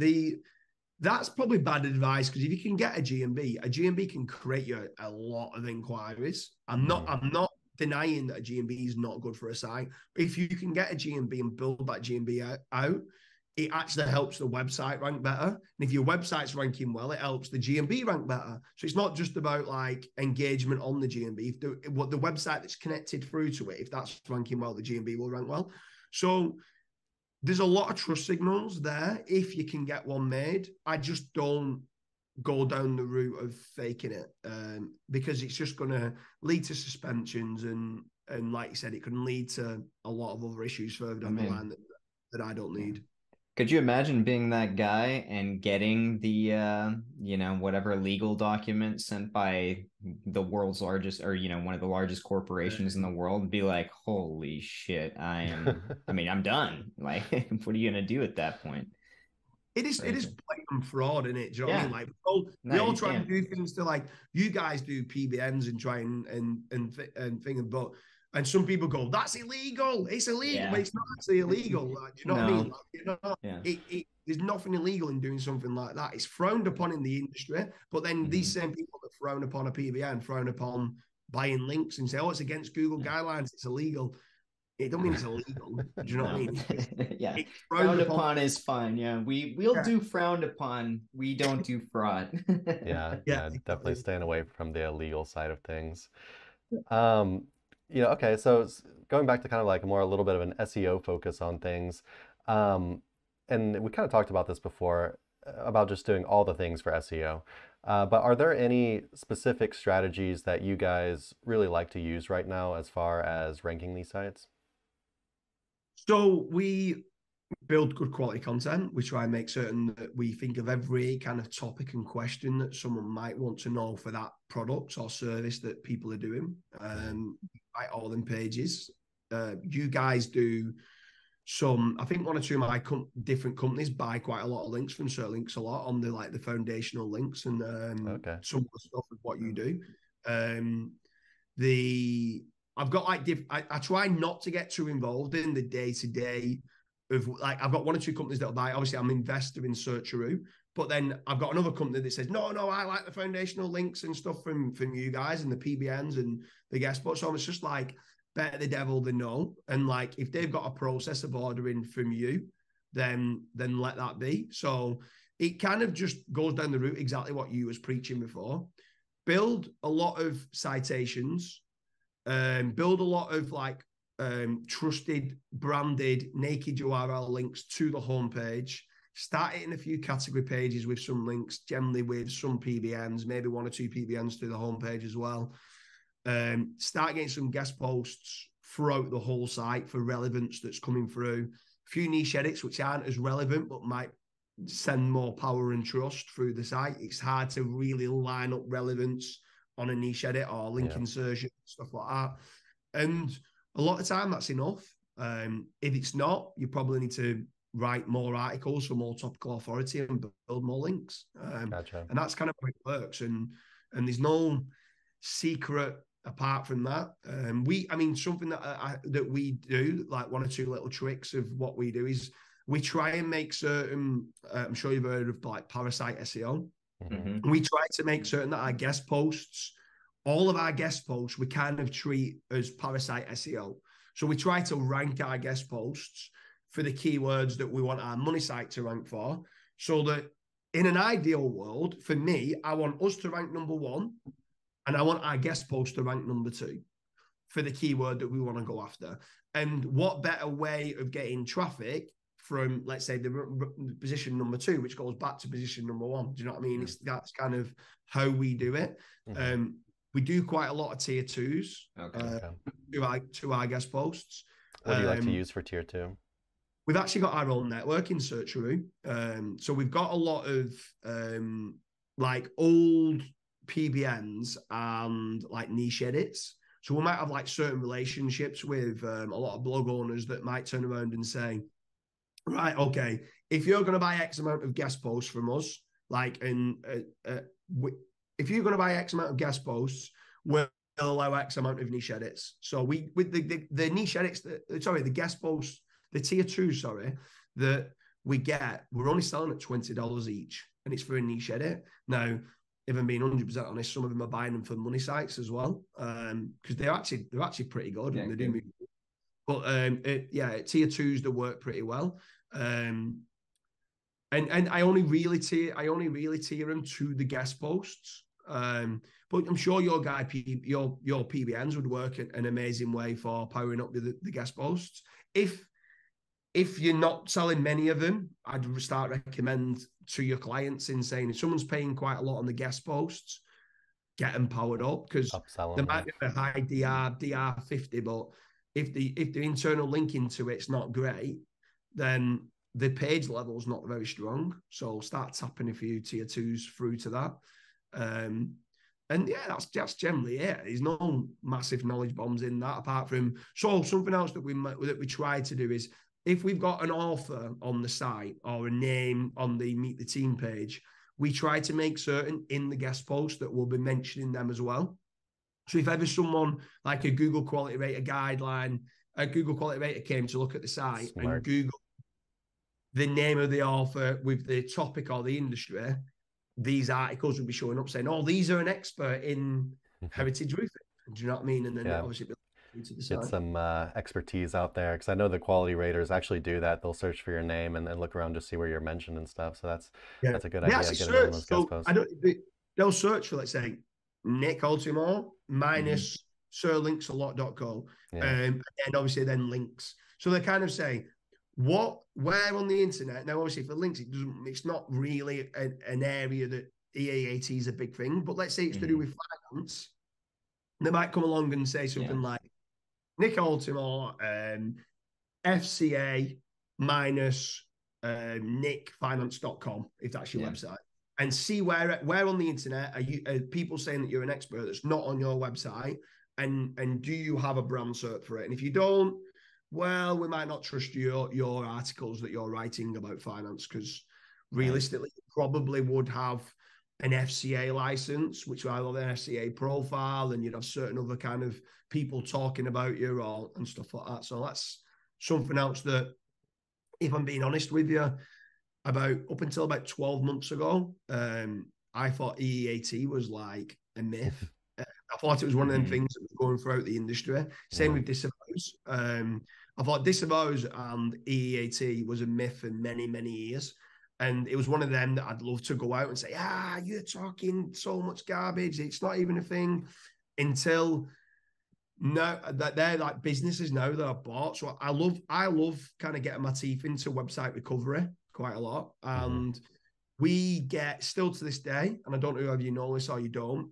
That's probably bad advice, because if you can get a GMB can create you a lot of inquiries. Hmm. I'm not denying that a GMB is not good for a site. If you can get a GMB and build that GMB out, it actually helps the website rank better. And if your website's ranking well, it helps the GMB rank better. So it's not just about like engagement on the GMB. If the website that's connected through to it, if that's ranking well, the GMB will rank well. So there's a lot of trust signals there if you can get one made. I just don't go down the route of faking it, because it's just going to lead to suspensions, and like you said, it can lead to a lot of other issues further I down the mean, line that I don't yeah. need. Could you imagine being that guy and getting the whatever legal document sent by the world's largest, or one of the largest corporations in the world, and be like, holy shit, I mean, I'm done. Like, what are you gonna do at that point? It is Crazy. blatant fraud, isn't it? Do you know what I Yeah. mean? Like we No, all you try and can't. do things to, like, you guys do PBNs and try and thing, and some people go, that's illegal. It's illegal, but Yeah. it's not actually illegal. Like, do you know what I mean? No. Like, you know, Yeah. there's nothing illegal in doing something like that. It's frowned upon in the industry, but then these Mhm. same people that frown upon a PBN frown upon buying links and say, oh, it's against Google Yeah. guidelines, it's illegal. It don't mean it's illegal. Do you know what I No. mean? Yeah. It's frowned Frowned upon. upon is fine. Yeah. We'll Yeah, do frowned upon. We don't do fraud. Yeah, yeah, yeah, definitely exactly. staying away from the illegal side of things. Um, okay, so going back to kind of like more a little bit of an SEO focus on things, um, and we kind of talked about this before about just doing all the things for SEO. But are there any specific strategies that you guys really like to use right now as far as ranking these sites? So we build good quality content. We try and make certain that we think of every kind of topic and question that someone might want to know for that product or service that people are doing. Write all them pages. You guys do some, I think one or two of my different companies buy quite a lot of links from SirLinksalot on the foundational links and some of the stuff of what you do. I've got I try not to get too involved in the day-to-day of I've got one or two companies that'll buy. Obviously, I'm an investor in Searcheroo, but then I've got another company that says, no, I like the foundational links and stuff from you guys and the PBNs and the guest spots. So it's just like, better the devil than no. And if they've got a process of ordering from you, then let that be. So it kind of just goes down the route exactly what you was preaching before. Build a lot of citations, build a lot of trusted, branded, naked URL links to the homepage. Start it in a few category pages with some links, generally with some PBNs, maybe one or two PBNs to the homepage as well. Start getting some guest posts throughout the whole site for relevance that's coming through. A few niche edits which aren't as relevant but might send more power and trust through the site. It's hard to really line up relevance on a niche edit or link insertion, stuff like that. And a lot of time that's enough. If it's not, you probably need to write more articles for more topical authority and build more links. Gotcha. And that's kind of how it works. And there's no secret apart from that. Something that we do, like one or two little tricks of what we do is we try and make certain, I'm sure you've heard of parasite SEO. Mm-hmm. We try to make certain that our guest posts, all of our guest posts, we kind of treat as parasite SEO. So we try to rank our guest posts for the keywords that we want our money site to rank for, so that in an ideal world, for me, I want us to rank number 1, and I want our guest post to rank number 2 for the keyword that we want to go after. And what better way of getting traffic from, let's say, the position number 2, which goes back to position number 1. Do you know what I mean? That's kind of how we do it. We do quite a lot of tier 2s to our guest posts. What do you like to use for tier 2? We've actually got our own network in Searcheroo. So we've got a lot of old PBNs and niche edits. So we might have certain relationships with a lot of blog owners that might turn around and say, right, okay, if you're going to buy X amount of guest posts from us, if you're going to buy X amount of guest posts, we'll allow X amount of niche edits. So with the niche edits, the guest posts, the tier 2, that we get, we're only selling at $20 each, and it's for a niche edit. Now, if I'm being 100% honest, some of them are buying them for money sites as well, because they're actually pretty good, and they do move. But tier 2s that work pretty well. And I only really tier them to the guest posts. But I'm sure your PBNs would work an amazing way for powering up the guest posts. If you're not selling many of them, I'd start recommend to your clients in saying, if someone's paying quite a lot on the guest posts, get them powered up, because there might be a high DR 50, but if the internal linking to it's not great, then the page level is not very strong. So start tapping a few tier 2s through to that. That's generally it. There's no massive knowledge bombs in that, apart from something else that we try to do is, if we've got an author on the site or a name on the Meet the Team page, we try to make certain in the guest post that we'll be mentioning them as well. So if ever someone like a Google Quality Rater guideline, a Google Quality Rater came to look at the site and Google the name of the author with the topic or the industry, these articles will be showing up saying, oh, these are an expert in heritage roofing. Do you know what I mean? And then obviously get some expertise out there, because I know the quality raters actually do that. They'll search for your name and then look around to see where you're mentioned and stuff. So that's a good idea. Get on those guest posts. They'll search for, let's say, Nick Altimore minus SirLinksalot.co, and obviously then links. So they kind of say where on the internet. Now, obviously, for links, it's not really an area that EAAT is a big thing. But let's say it's to do with finance. They might come along and say something like Nick Altimore, FCA, minus nickfinance.com, if that's your website, and see where on the internet are people saying that you're an expert that's not on your website, and do you have a brand cert for it? And if you don't, well, we might not trust your articles that you're writing about finance, because realistically, you probably would have an FCA license, which will have an FCA profile, and you'd have certain other kind of people talking about you and stuff like that. So that's something else that, if I'm being honest with you, up until about 12 months ago, I thought EEAT was like a myth. I thought it was one of them things that was going throughout the industry. Same with disavows. I thought disavows and EEAT was a myth for many, many years. And it was one of them that I'd love to go out and say, you're talking so much garbage. It's not even a thing, until no, that they're like businesses now that I've bought. So I love kind of getting my teeth into website recovery quite a lot. And we get, still to this day, and I don't know if you know this or you don't,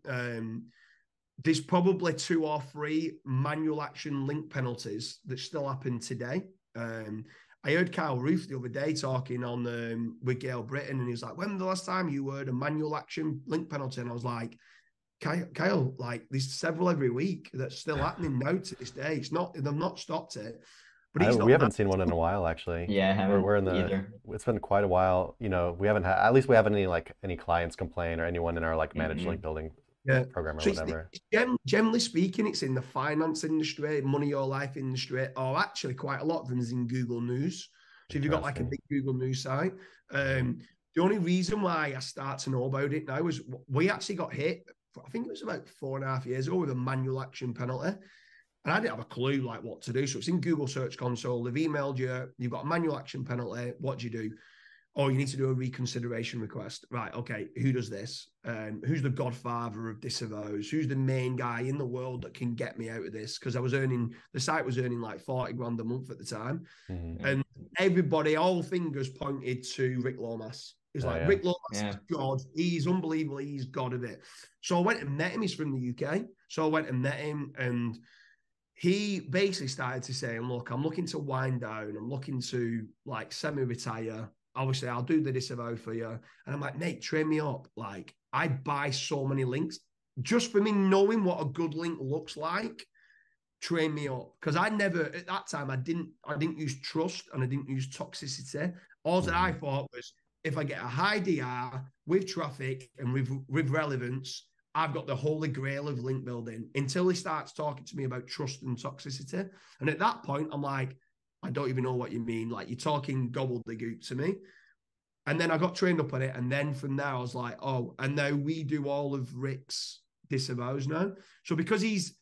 there's probably 2 or 3 manual action link penalties that still happen today. I heard Kyle Roof the other day talking on with Gail Britton, and he was like, when was the last time you heard a manual action link penalty? And I was like, Kyle, like, there's several every week that's still happening now to this day. It's not, they've not stopped it. But we haven't seen one in a while, actually. Yeah, I haven't we're in the either. It's been quite a while. You know, we haven't had, at least we haven't any clients complain, or anyone in our like managed link building program or so whatever. Generally speaking, it's in the finance industry, money or life industry, or actually quite a lot of them is in Google News. So if you've got like a big Google News site, the only reason why I start to know about it now is we actually got hit, I think it was about 4.5 years ago, with a manual action penalty. And I didn't have a clue like what to do. So it's in Google Search Console. They've emailed you. You've got a manual action penalty. What do you do? Oh, you need to do a reconsideration request. Right, okay, who does this? Who's the godfather of disavows? Who's the main guy in the world that can get me out of this? Because the site was earning like 40 grand a month at the time. And everybody, all fingers pointed to Rick Lomas. He's like, Rick Lomas is God. He's unbelievable. He's God of it. So I went and met him. He's from the UK. So I went and met him, and he basically started to say, look, I'm looking to wind down. I'm looking to like semi-retire. Obviously, I'll do the disavow for you. And I'm like, mate, train me up. Like, I buy so many links just for me knowing what a good link looks like. Train me up. Because I never, at that time, I didn't use trust and I didn't use toxicity. All that I thought was, if I get a high DR with traffic and with relevance, I've got the holy grail of link building, until he starts talking to me about trust and toxicity. And at that point, I'm like, I don't even know what you mean. Like, you're talking gobbledygook to me. And then I got trained up on it. And then from there, I was like, oh, and now we do all of Rick's disavows now. So because he's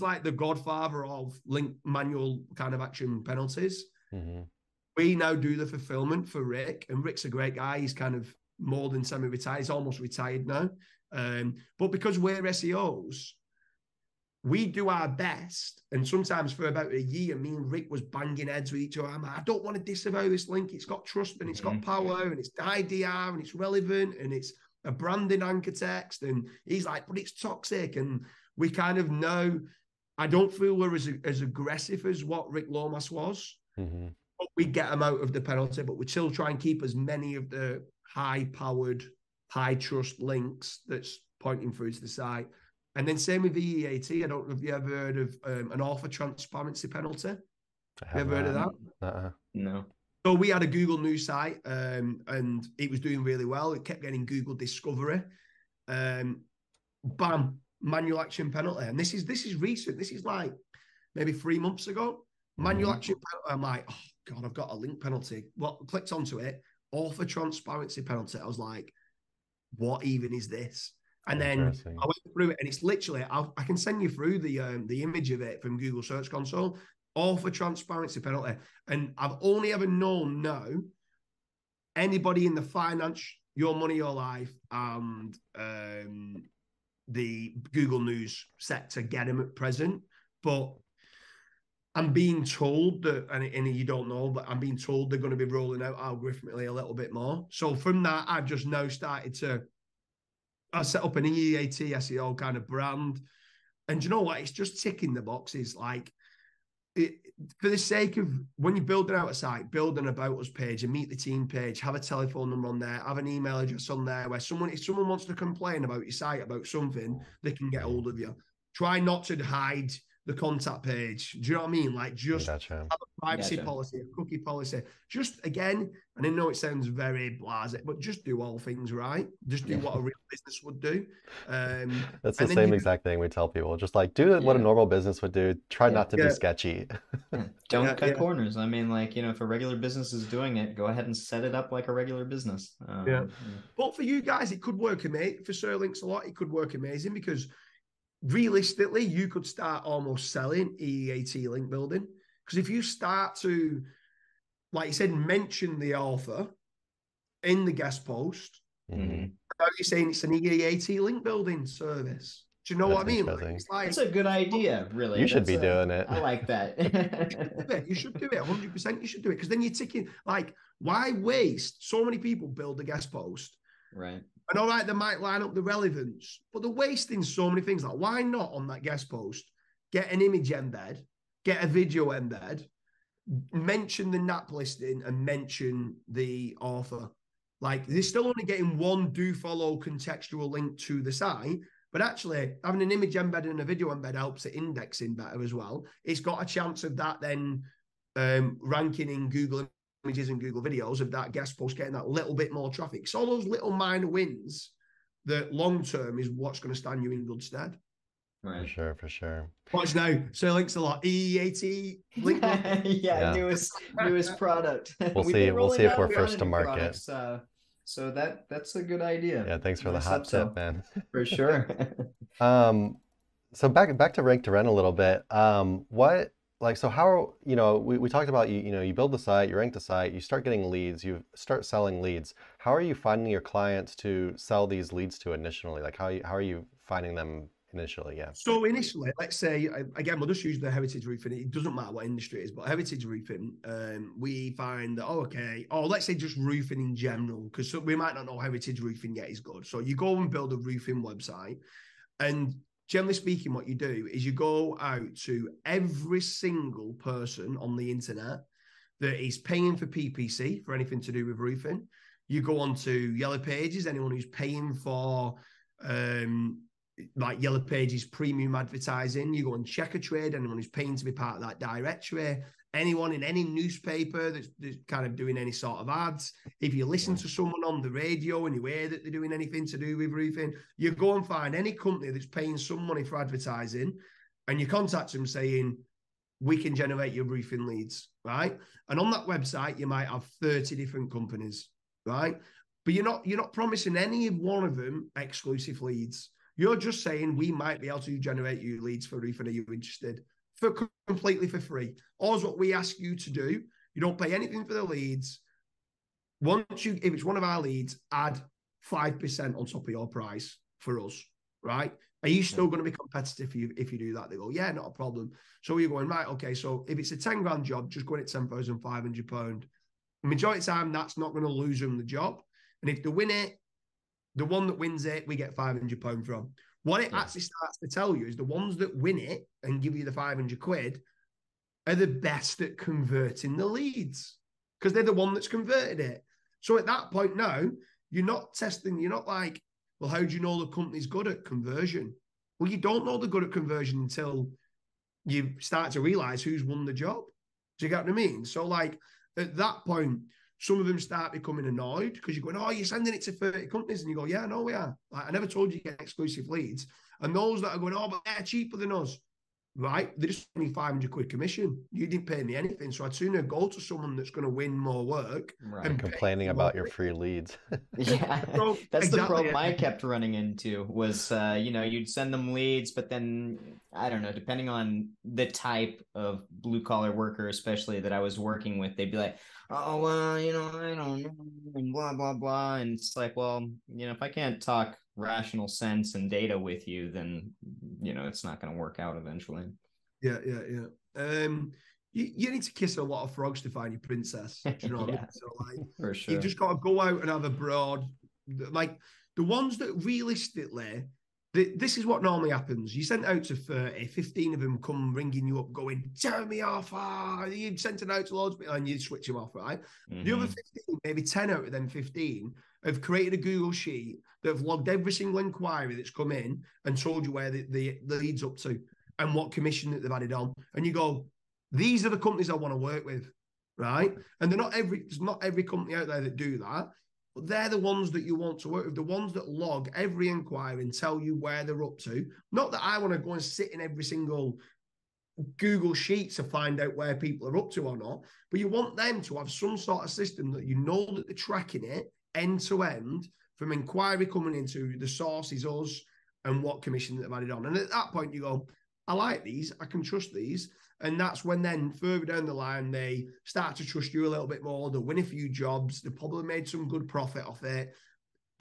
like the godfather of link manual kind of action penalties, we now do the fulfillment for Rick. And Rick's a great guy. He's kind of more than semi-retired. He's almost retired now. But because we're SEOs, we do our best. And sometimes for about a year, me and Rick was banging heads with each other. I'm like, I don't want to disavow this link. It's got trust and it's got power and it's IDR and it's relevant and it's a branding anchor text. And he's like, but it's toxic. And we kind of know, I don't feel we're as aggressive as what Rick Lomas was. But we get him out of the penalty, but we still try and keep as many of the high-powered, high-trust links that's pointing through to the site. And then same with the EEAT. I don't know if you ever heard of an author transparency penalty. Have you ever heard of that? No. So we had a Google News site, and it was doing really well. It kept getting Google discovery. Bam, manual action penalty. And this is recent. This is like maybe 3 months ago. Manual action penalty. I'm like, oh God, I've got a link penalty. Well, clicked onto it. Author transparency penalty. I was like, what even is this? And then I went through it, and it's literally, I can send you through the image of it from Google Search Console, author transparency penalty. And I've only ever known now anybody in the finance, your money, your life, and the Google News sector get them at present. But I'm being told that, and you don't know, but I'm being told they're going to be rolling out algorithmically a little bit more. So from that, I've just now started to, I set up an EEAT SEO kind of brand. And you know what? It's just ticking the boxes. Like, for the sake of when you're building out a site, build an about us page, a meet the team page, have a telephone number on there, have an email address on there where if someone wants to complain about your site, about something, they can get hold of you. Try not to hide the contact page. Do you know what I mean? Like, just Gotcha. have a privacy policy, a cookie policy. Just, again, and I know it sounds very blasé, but just do all things right. Just do what a real business would do. That's the same exact thing we tell people. Just like do what a normal business would do. Try not to be sketchy. Don't cut corners. I mean, like, if a regular business is doing it, go ahead and set it up like a regular business. But for you guys, it could work amazing. For SirLinksalot, it could work amazing because realistically, you could start almost selling EEAT link building. Because if you start to, like you said, mention the author in the guest post, how are you saying it's an EEAT link building service? Do you know what I mean? It's a good idea, really. You should be doing it. I like that. You should do it. 100% you should do it. Because then you're ticking, like, why waste? So many people build a guest post. Right. And all right, they might line up the relevance, but they're wasting so many things. Like, why not on that guest post get an image embed, get a video embed, mention the NAP listing, and mention the author? Like, they're still only getting one do follow contextual link to the site, but actually having an image embed and a video embed helps it indexing better as well. It's got a chance of that then ranking in Google Images and Google Videos, of that guest post getting that little bit more traffic. So all those little minor wins that long term is what's going to stand you in good stead. Right. For sure. Watch now. SirLinksalot, EEAT link. newest product. We'll see if we're first to market. So that's a good idea. Yeah, thanks for the hot tip, man. For sure. So back to Rank to Rent a little bit. So how, we talked about, you build the site, you rank the site, you start getting leads, you start selling leads. How are you finding your clients to sell these leads to initially? Like how are you finding them initially? Yeah. So initially, let's say, again, we'll just use the heritage roofing. It doesn't matter what industry it is, but heritage roofing, we find that, let's say just roofing in general, because we might not know heritage roofing yet is good. So you go and build a roofing website, and generally speaking, what you do is you go out to every single person on the internet that is paying for PPC, for anything to do with roofing. You go on to Yellow Pages, anyone who's paying for like Yellow Pages premium advertising. You go and check a trade, anyone who's paying to be part of that directory. Anyone in any newspaper that's kind of doing any sort of ads. If you listen to someone on the radio and you hear that they're doing anything to do with roofing, you go and find any company that's paying some money for advertising, and you contact them saying, we can generate your roofing leads, right? And on that website, you might have 30 different companies, right? But you're not promising any of one of them exclusive leads. You're just saying, we might be able to generate you leads for roofing. Are you interested? Completely for free. All what we ask you to do, you don't pay anything for the leads. If it's one of our leads, add 5% on top of your price for us, right? Are you still going to be competitive if you do that? They go, yeah, not a problem. So you're going, right, okay, so if it's a 10 grand job, just go in at £10,500. The majority of the time, that's not going to lose them the job. And if they win it, the one that wins it, we get £500 from. What it actually starts to tell you is the ones that win it and give you the 500 quid are the best at converting the leads, because they're the one that's converted it. So at that point now, you're not testing, you're not like, well, how do you know the company's good at conversion? Well, you don't know they're good at conversion until you start to realize who's won the job. Do you get what I mean? So like at that point, some of them start becoming annoyed because you're going, oh, you're sending it to 30 companies. And you go, yeah, no, we are. Like, I never told you to get exclusive leads. And those that are going, oh, but they're cheaper than us, right? They just need 500 quid commission. You didn't pay me anything. So I'd sooner go to someone that's going to win more work. Right. And complaining about your free leads. Yeah, that's the problem I kept running into was, you'd send them leads, but then, I don't know, depending on the type of blue collar worker, especially that I was working with, they'd be like, oh, well, I don't know, and blah, blah, blah. And it's like, well, if I can't talk rational sense and data with you, then, it's not going to work out eventually. Yeah. You need to kiss a lot of frogs to find your princess. Do you know what I mean? So, like, for sure. You've just got to go out and have a broad, like, the ones that realistically this is what normally happens. You sent out to 30, 15 of them come ringing you up going, turn me off. You sent it out to loads of people and you switch them off, right? Mm-hmm. The other 15, maybe 10 out of them 15 have created a Google sheet that have logged every single inquiry that's come in and told you where the lead's up to and what commission that they've added on. And you go, these are the companies I want to work with, right? And there's not every company out there that do that. But they're the ones that you want to work with, the ones that log every inquiry and tell you where they're up to. Not that I want to go and sit in every single Google sheet to find out where people are up to or not, but you want them to have some sort of system that you know that they're tracking it end to end from inquiry coming into the source is us and what commission they've added on. And at that point you go, I like these, I can trust these. And that's when then further down the line, they start to trust you a little bit more. They'll win a few jobs. They've probably made some good profit off it.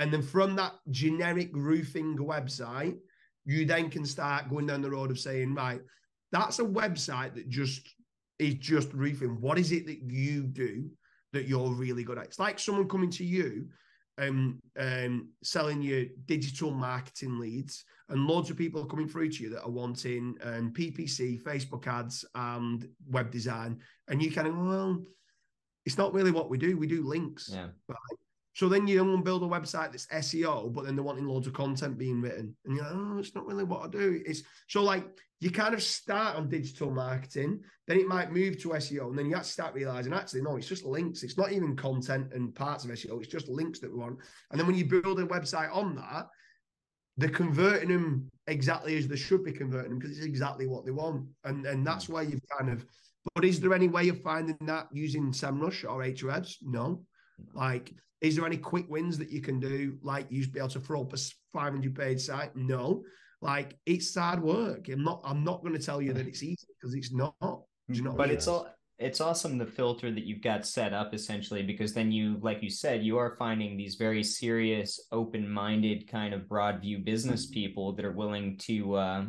And then from that generic roofing website, you then can start going down the road of saying, right, that's a website that is just roofing. What is it that you do that you're really good at? It's like someone coming to you selling you digital marketing leads and loads of people are coming through to you that are wanting PPC, Facebook ads and web design. And you kind of, well, it's not really what we do. We do links. Yeah. Right? So then you build a website that's SEO, but then they're wanting loads of content being written. And you're like, oh, it's not really what I do. It's so like you kind of start on digital marketing, then it might move to SEO. And then you have to start realizing, actually, no, it's just links. It's not even content and parts of SEO. It's just links that we want. And then when you build a website on that, they're converting them exactly as they should be converting them because it's exactly what they want. And that's why you've kind of, but is there any way of finding that using SEMrush or Ahrefs? No. Like, is there any quick wins that you can do? Like, you be able to throw up a 500-page site? No. Like, it's hard work. I'm not going to tell you that it's easy because it's not. But it's awesome the filter that you've got set up essentially, because then you, like you said, you are finding these very serious, open-minded kind of broad view business people that are willing to,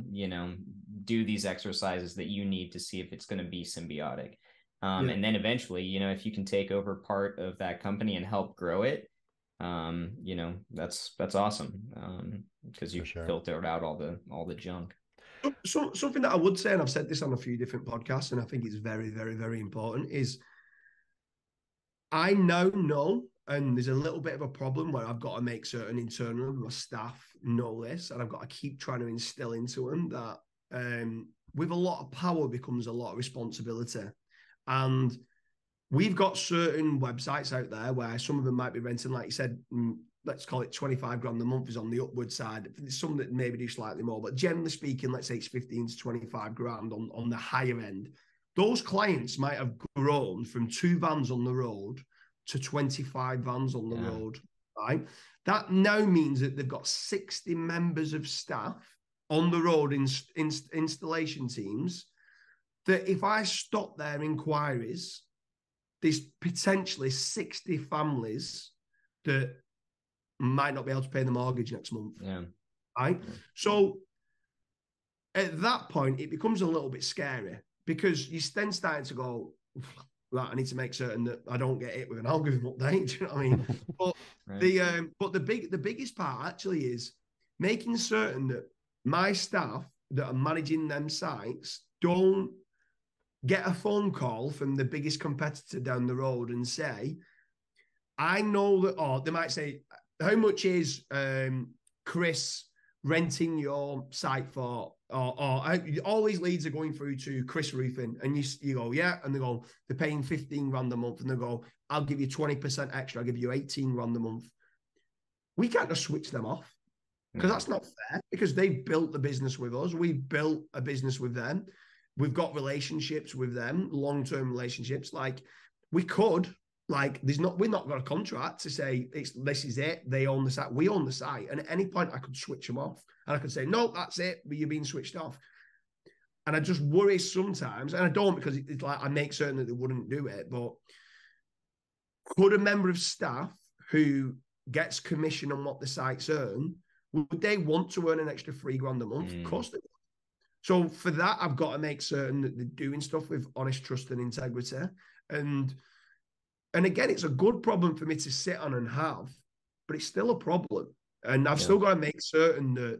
do these exercises that you need to see if it's going to be symbiotic. And then eventually, if you can take over part of that company and help grow it, that's awesome. Because you filtered out all the junk. So something that I would say, and I've said this on a few different podcasts, and I think it's very, very, very important, is I now know, and there's a little bit of a problem where I've got to make certain internal my staff know this, and I've got to keep trying to instill into them that with a lot of power becomes a lot of responsibility. And we've got certain websites out there where some of them might be renting, like you said, let's call it 25 grand a month is on the upward side. There's some that maybe do slightly more, but generally speaking, let's say it's 15 to 25 grand on the higher end. Those clients might have grown from 2 vans on the road to 25 vans on the road, right? That now means that they've got 60 members of staff on the road in installation teams, that if I stop their inquiries, there's potentially 60 families that might not be able to pay the mortgage next month. Yeah. Right? Yeah. So at that point, it becomes a little bit scary because you're then starting to go, right, I need to make certain that I don't get hit with an algorithm update. Do you know what I mean? But right. the biggest part actually is making certain that my staff that are managing them sites don't get a phone call from the biggest competitor down the road and say, I know that, or they might say, how much is Chris renting your site for? Or all these leads are going through to Chris Roofing. And you go, yeah. And they go, they're paying 15 grand a month. And they go, I'll give you 20% extra. I'll give you 18 grand a month. We can't just switch them off because that's not fair, because they built the business with us. We built a business with them. We've got relationships with them, long-term relationships. Like, we could, like, we're not got a contract to say this is it. They own the site. We own the site. And at any point I could switch them off and I could say, no, that's it. But you're being switched off. And I just worry sometimes, and I don't, because it's like, I make certain that they wouldn't do it, but could a member of staff who gets commission on what the sites earn, would they want to earn an extra 3 grand a month? Of course they would. So for that, I've got to make certain that they're doing stuff with honest trust and integrity. And again, it's a good problem for me to sit on and have, but it's still a problem. And I've still got to make certain that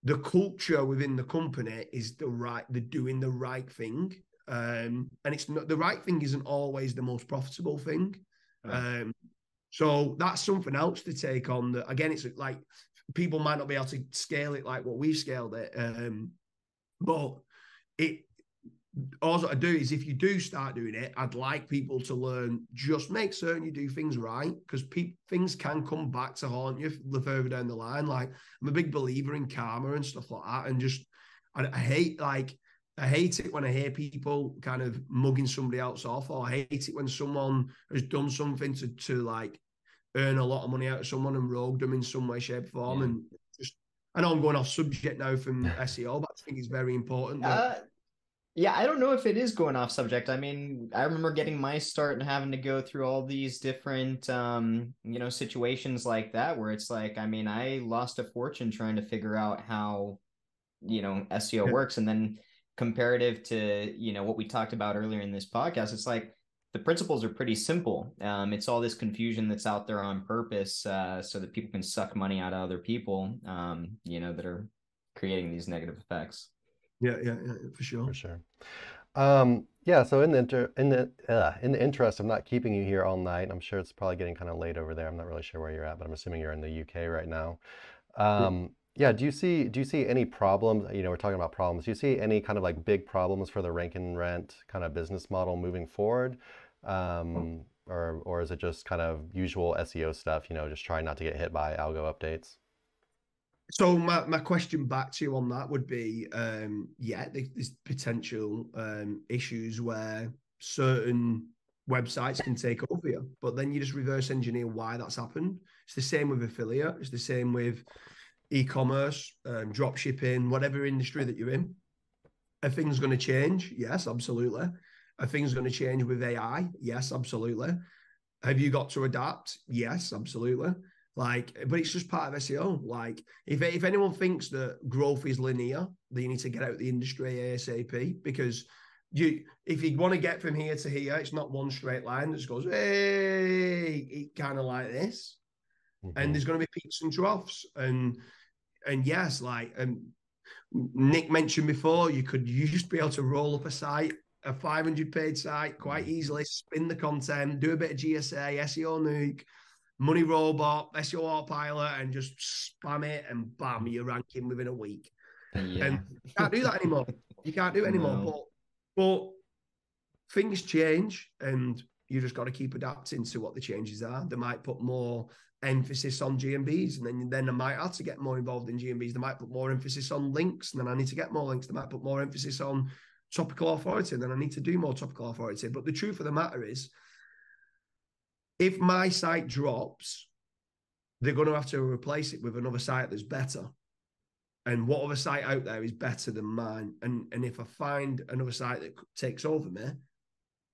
the culture within the company is they're doing the right thing. And it's not, the right thing isn't always the most profitable thing. Right. So that's something else to take on. That again, it's like people might not be able to scale it like what we've scaled it, but it. All I do is, if you do start doing it, I'd like people to learn. Just make certain you do things right, because things can come back to haunt you the further down the line. Like, I'm a big believer in karma and stuff like that, and just I hate it when I hear people kind of mugging somebody else off, or I hate it when someone has done something to like earn a lot of money out of someone and rogue them in some way, shape, form. Yeah. And just, I know I'm going off subject now from SEO, but I think it's very important that. Yeah, I don't know if it is going off subject. I mean, I remember getting my start and having to go through all these different, situations like that, where it's like, I mean, I lost a fortune trying to figure out how, SEO works. And then comparative to, what we talked about earlier in this podcast, it's like the principles are pretty simple. It's all this confusion that's out there on purpose, so that people can suck money out of other people, that are creating these negative effects. Yeah, for sure. For sure. Yeah, so in the interest of not keeping you here all night, I'm sure it's probably getting kind of late over there. I'm not really sure where you're at, but I'm assuming you're in the UK right now. Yeah, do you see any problems? We're talking about problems. Do you see any kind of like big problems for the rank and rent kind of business model moving forward? Or is it just kind of usual SEO stuff, just trying not to get hit by algo updates? So my question back to you on that would be, there's potential issues where certain websites can take over you, but then you just reverse engineer why that's happened. It's the same with affiliate. It's the same with e-commerce, drop shipping, whatever industry that you're in. Are things going to change? Yes, absolutely. Are things going to change with AI? Yes, absolutely. Have you got to adapt? Yes, absolutely. Like, but it's just part of SEO. Like, if anyone thinks that growth is linear, then you need to get out of the industry ASAP, because if you want to get from here to here, it's not one straight line that just goes, hey, it kind of like this. And Hmm. there's going to be peaks and troughs. And yes, like Nick mentioned before, you used to be able to roll up a 500 page site quite easily, spin the content, do a bit of GSA, SEO nuke, Money Robot, SEO Autopilot, and just spam it, and bam, you're ranking within a week. And Yeah. you can't do that anymore. You can't do it anymore. No. But things change, and you just got to keep adapting to what the changes are. They might put more emphasis on GMBs, and then I might have to get more involved in GMBs. They might put more emphasis on links, and then I need to get more links. They might put more emphasis on topical authority, and then I need to do more topical authority. But the truth of the matter is, if my site drops, they're going to have to replace it with another site that's better. And what other site out there is better than mine? And if I find another site that takes over me,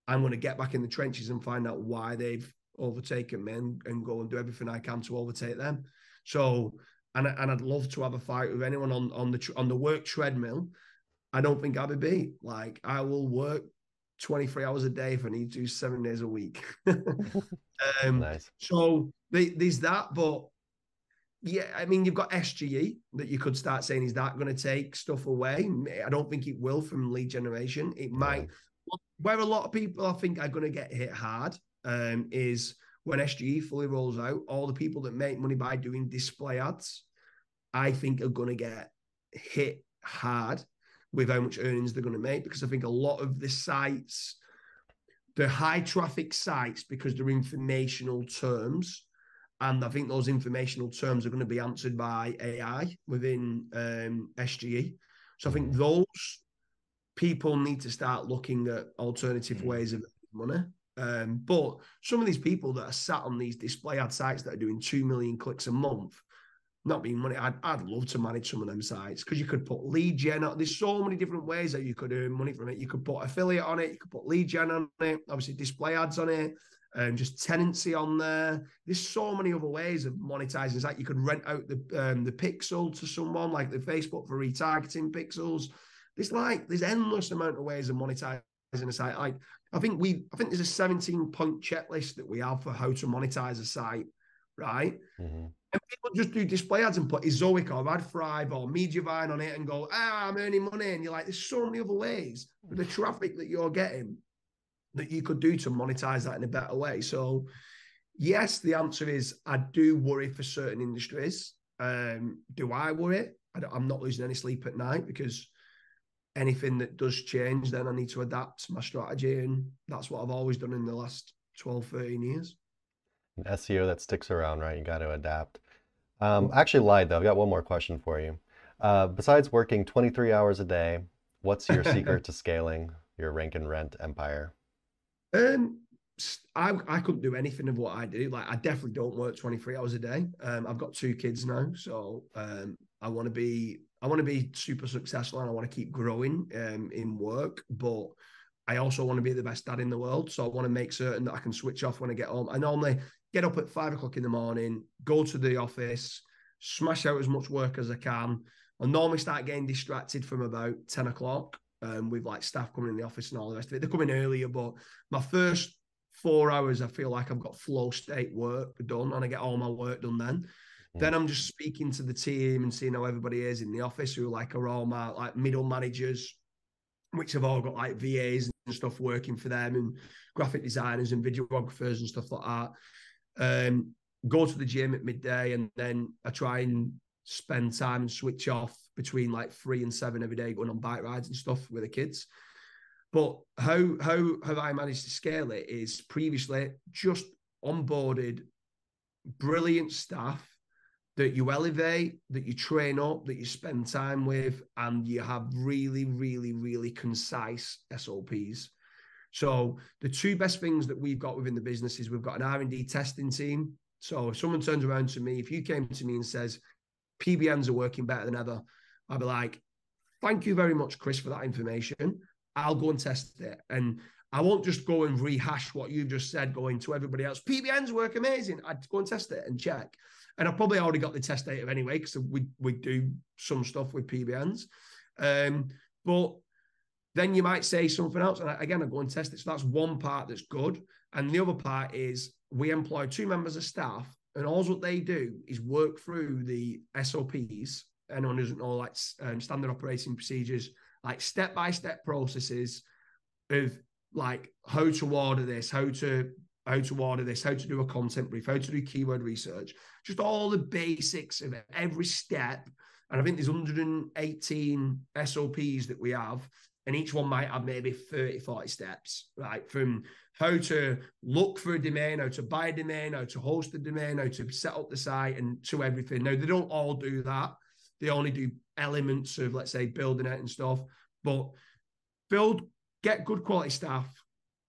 I'm going to get back in the trenches and find out why they've overtaken me, and go and do everything I can to overtake them. So, and I'd love to have a fight with anyone on the work treadmill. I don't think I'll be beat. Like, I will work 23 hours a day if I need to, 7 days a week. Nice. So there's that, but yeah, I mean, you've got SGE that you could start saying, is that going to take stuff away? I don't think it will from lead generation. It might. Yeah. Where a lot of people, I think, are going to get hit hard is when SGE fully rolls out. All the people that make money by doing display ads, I think, are going to get hit hard with how much earnings they're going to make, because I think a lot of the sites, the high traffic sites, because they're informational terms, and I think those informational terms are going to be answered by AI within SGE. So I think those people need to start looking at alternative ways of money. But some of these people that are sat on these display ad sites that are doing 2 million clicks a month, not being money, I'd love to manage some of them sites, because you could put lead gen on. There's so many different ways that you could earn money from it. You could put affiliate on it, you could put lead gen on it, obviously display ads on it, just tenancy on there. There's so many other ways of monetizing. It's like you could rent out the pixel to someone, like the Facebook for retargeting pixels. There's endless amount of ways of monetizing a site. I think there's a 17-point checklist that we have for how to monetize a site. right? Mm-hmm. And people just do display ads and put Ezoic or AdThrive or Mediavine on it and go, I'm earning money. And you're like, there's so many other ways with the traffic that you're getting that you could do to monetize that in a better way. So yes, the answer is I do worry for certain industries. Do I worry? I'm not losing any sleep at night because anything that does change, then I need to adapt my strategy. And that's what I've always done in the last 12, 13 years. An SEO that sticks around, right? You got to adapt. I actually lied though. I've got one more question for you. Besides working 23 hours a day, what's your secret to scaling your Rank and Rent empire? Um, I couldn't do anything of what I do. Like I definitely don't work 23 hours a day. I've got 2 kids now, so I want to be super successful and I want to keep growing in work, but I also want to be the best dad in the world. So I want to make certain that I can switch off when I get home. I normally get up at 5 o'clock in the morning, go to the office, smash out as much work as I can. I normally start getting distracted from about 10 o'clock with like staff coming in the office and all the rest of it. They're coming earlier, but my first 4 hours, I feel like I've got flow state work done and I get all my work done then. Then I'm just speaking to the team and seeing how everybody is in the office who are all my like middle managers, which have all got like VAs and stuff working for them and graphic designers and videographers and stuff like that. Go to the gym at midday and then I try and spend time and switch off between like 3 and 7 every day going on bike rides and stuff with the kids. But how have I managed to scale it is previously just onboarded brilliant staff that you elevate, that you train up, that you spend time with, and you have really, really, really concise SOPs. So the 2 best things that we've got within the business is we've got an R&D testing team. So if someone turns around to me, if you came to me and says, PBNs are working better than ever, I'll be like, thank you very much, Chris, for that information. I'll go and test it. And I won't just go and rehash what you just said going to everybody else. PBNs work amazing. I'd go and test it and check. And I've probably already got the test data anyway, because we do some stuff with PBNs. But then you might say something else. And again, I go and test it. So that's one part that's good. And the other part is we employ 2 members of staff, and all what they do is work through the SOPs. Anyone who doesn't know, like standard operating procedures, like step-by-step processes of like how to order this, how to order this, how to do a content brief, how to do keyword research, just all the basics of every step. And I think there's 118 SOPs that we have, and each one might have maybe 30, 40 steps, right? From how to look for a domain, how to buy a domain, how to host a domain, how to set up the site, and to everything. Now, they don't all do that. They only do elements of, let's say, building it and stuff. But get good quality staff,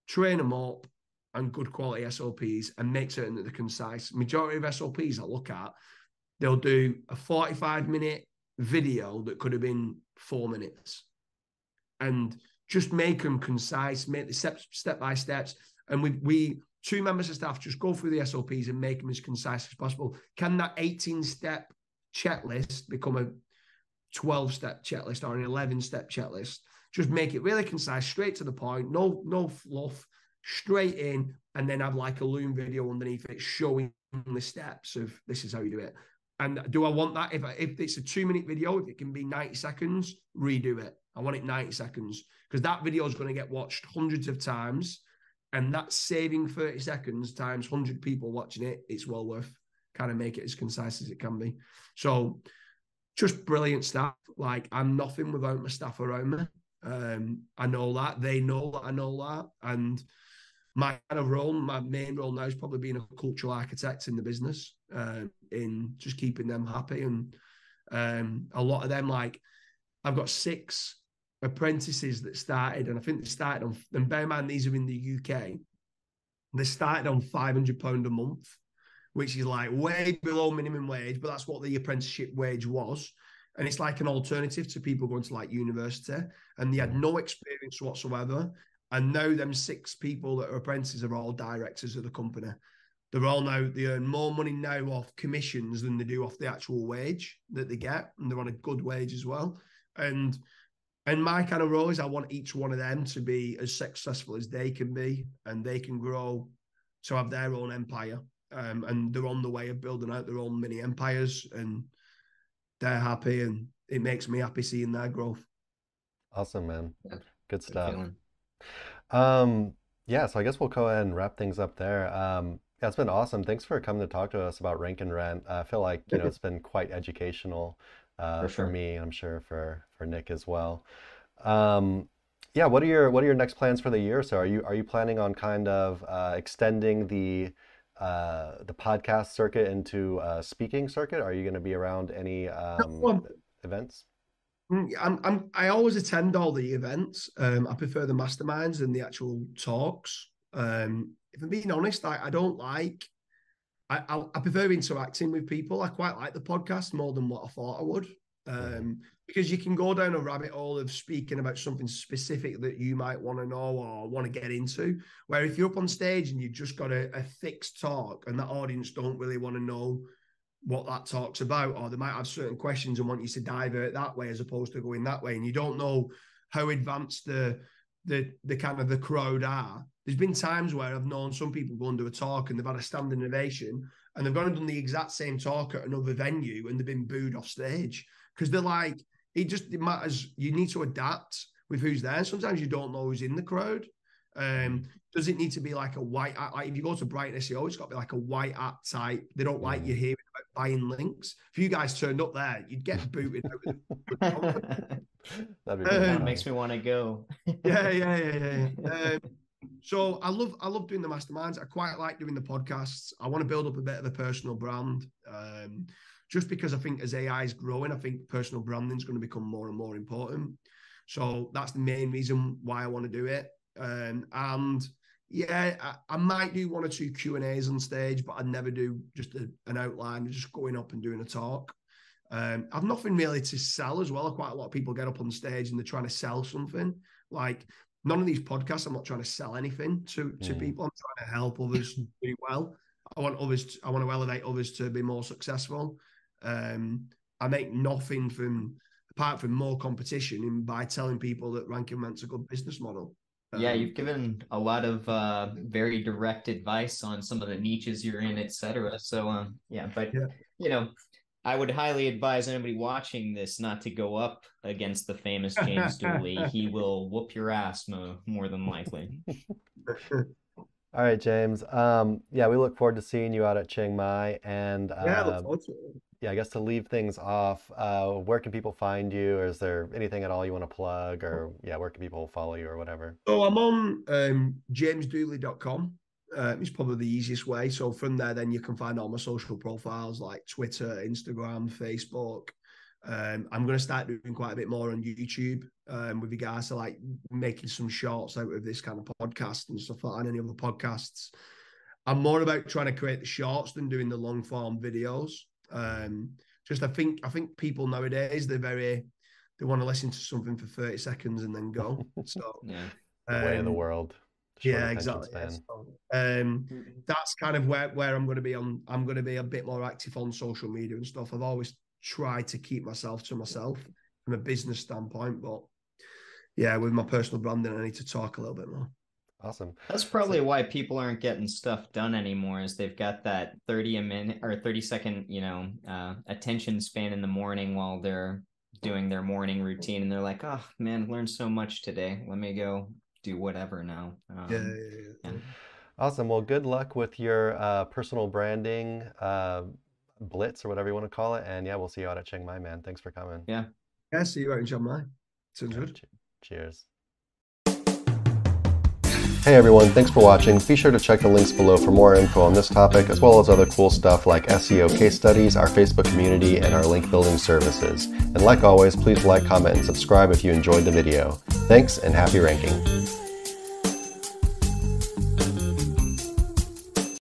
train them up, and good quality SOPs, and make certain that they're concise. Majority of SOPs I look at, they'll do a 45-minute video that could have been 4 minutes. And just make them concise, make the step by steps. And we 2 members of staff just go through the SOPs and make them as concise as possible. Can that 18-step checklist become a 12-step checklist or an 11-step checklist? Just make it really concise, straight to the point, no fluff, straight in, and then have like a Loom video underneath it showing the steps of this is how you do it. And do I want that? If it's a 2-minute video, if it can be 90 seconds, redo it. I want it 90 seconds because that video is going to get watched hundreds of times, and that's saving 30 seconds times 100 people watching it. It's well worth kind of make it as concise as it can be. So just brilliant staff. Like I'm nothing without my staff around me. I know that. They know that I know that. And my kind of role, my main role now is probably being a cultural architect in the business, in just keeping them happy. And a lot of them, like I've got 6 apprentices that started, and I think they started on, and bear in mind, these are in the UK. They started on £500 a month, which is like way below minimum wage, but that's what the apprenticeship wage was. And it's like an alternative to people going to like university, and they had no experience whatsoever. And now them 6 people that are apprentices are all directors of the company. They earn more money now off commissions than they do off the actual wage that they get. And they're on a good wage as well. And my kind of role is I want each one of them to be as successful as they can be, and they can grow to have their own empire. and they're on the way of building out their own mini empires, and they're happy, and it makes me happy seeing their growth. Awesome, man. Yeah, Good stuff. feeling. Yeah, so I guess we'll go ahead and wrap things up there. Yeah, it's been awesome. Thanks for coming to talk to us about Rank and Rent. I feel like, it's been quite educational For for sure. me, and I'm sure for Nick as well. Yeah, what are your next plans for the year? So are you planning on kind of extending the podcast circuit into a speaking circuit? Are you going to be around any Well, events? I always attend all the events. I prefer the masterminds and the actual talks. If I'm being honest, I don't like. I prefer interacting with people. I quite like the podcast more than what I thought I would. Because you can go down a rabbit hole of speaking about something specific that you might want to know or want to get into. Where if you're up on stage and you've just got a fixed talk and that audience don't really want to know what that talk's about, or they might have certain questions and want you to divert that way as opposed to going that way, and you don't know how advanced the kind of the crowd are. There's been times where I've known some people go and do a talk and they've had a standing ovation, and they've gone and done the exact same talk at another venue and they've been booed off stage because they're like, it matters. You need to adapt with who's there. Sometimes you don't know who's in the crowd. Does it need to be like a white hat? Like if you go to Brighton SEO, it's got to be like a white hat type. They don't like you hearing about buying links. If you guys turned up there, you'd get booted out. That'd be That makes me want to go. Yeah. So I love doing the masterminds. I quite like doing the podcasts. I want to build up a bit of a personal brand. Just because I think as AI is growing, I think personal branding is going to become more and more important. So that's the main reason why I want to do it. And yeah, I might do 1 or 2 Q&As on stage, but I'd never do just an outline, just going up and doing a talk. I've nothing really to sell as well. Quite a lot of people get up on stage and they're trying to sell something. Like none of these podcasts, I'm not trying to sell anything to people. I'm trying to help others do well. I want to elevate others to be more successful. I make nothing apart from more competition by telling people that Rank and Rent's a good business model. Yeah, you've given a lot of very direct advice on some of the niches you're in, etc. So I would highly advise anybody watching this not to go up against the famous James Dooley. He will whoop your ass more than likely. All right, James. Yeah, we look forward to seeing you out at Chiang Mai. And I look forward to it. yeah, I guess to leave things off, where can people find you? Or is there anything at all you want to plug? Or yeah, where can people follow you or whatever? So I'm on jamesdooley.com. It's probably the easiest way. So from there, then you can find all my social profiles like Twitter, Instagram, Facebook. I'm going to start doing quite a bit more on YouTube with regards to like making some shorts out of this kind of podcast and stuff like that, and any other podcasts. I'm more about trying to create the shorts than doing the long form videos. I think people nowadays they want to listen to something for 30 seconds and then go. So the way of the world. Yeah, exactly. So, that's kind of where I'm going to be on. I'm going to be a bit more active on social media and stuff. I've always tried to keep myself to myself from a business standpoint, but yeah, with my personal branding, I need to talk a little bit more. Awesome. That's probably why people aren't getting stuff done anymore, is they've got that 30-second, attention span in the morning while they're doing their morning routine. And they're like, oh man, learned so much today. Let me go do whatever now. Yeah. Awesome. Well, good luck with your personal branding blitz or whatever you want to call it. And yeah, we'll see you out at Chiang Mai, man. Thanks for coming. Yeah, see you out in Chiang Mai. Sounds good. Cheers. Hey everyone, thanks for watching. Be sure to check the links below for more info on this topic, as well as other cool stuff like SEO case studies, our Facebook community, and our link building services. And like always, please like, comment, and subscribe if you enjoyed the video. Thanks, and happy ranking.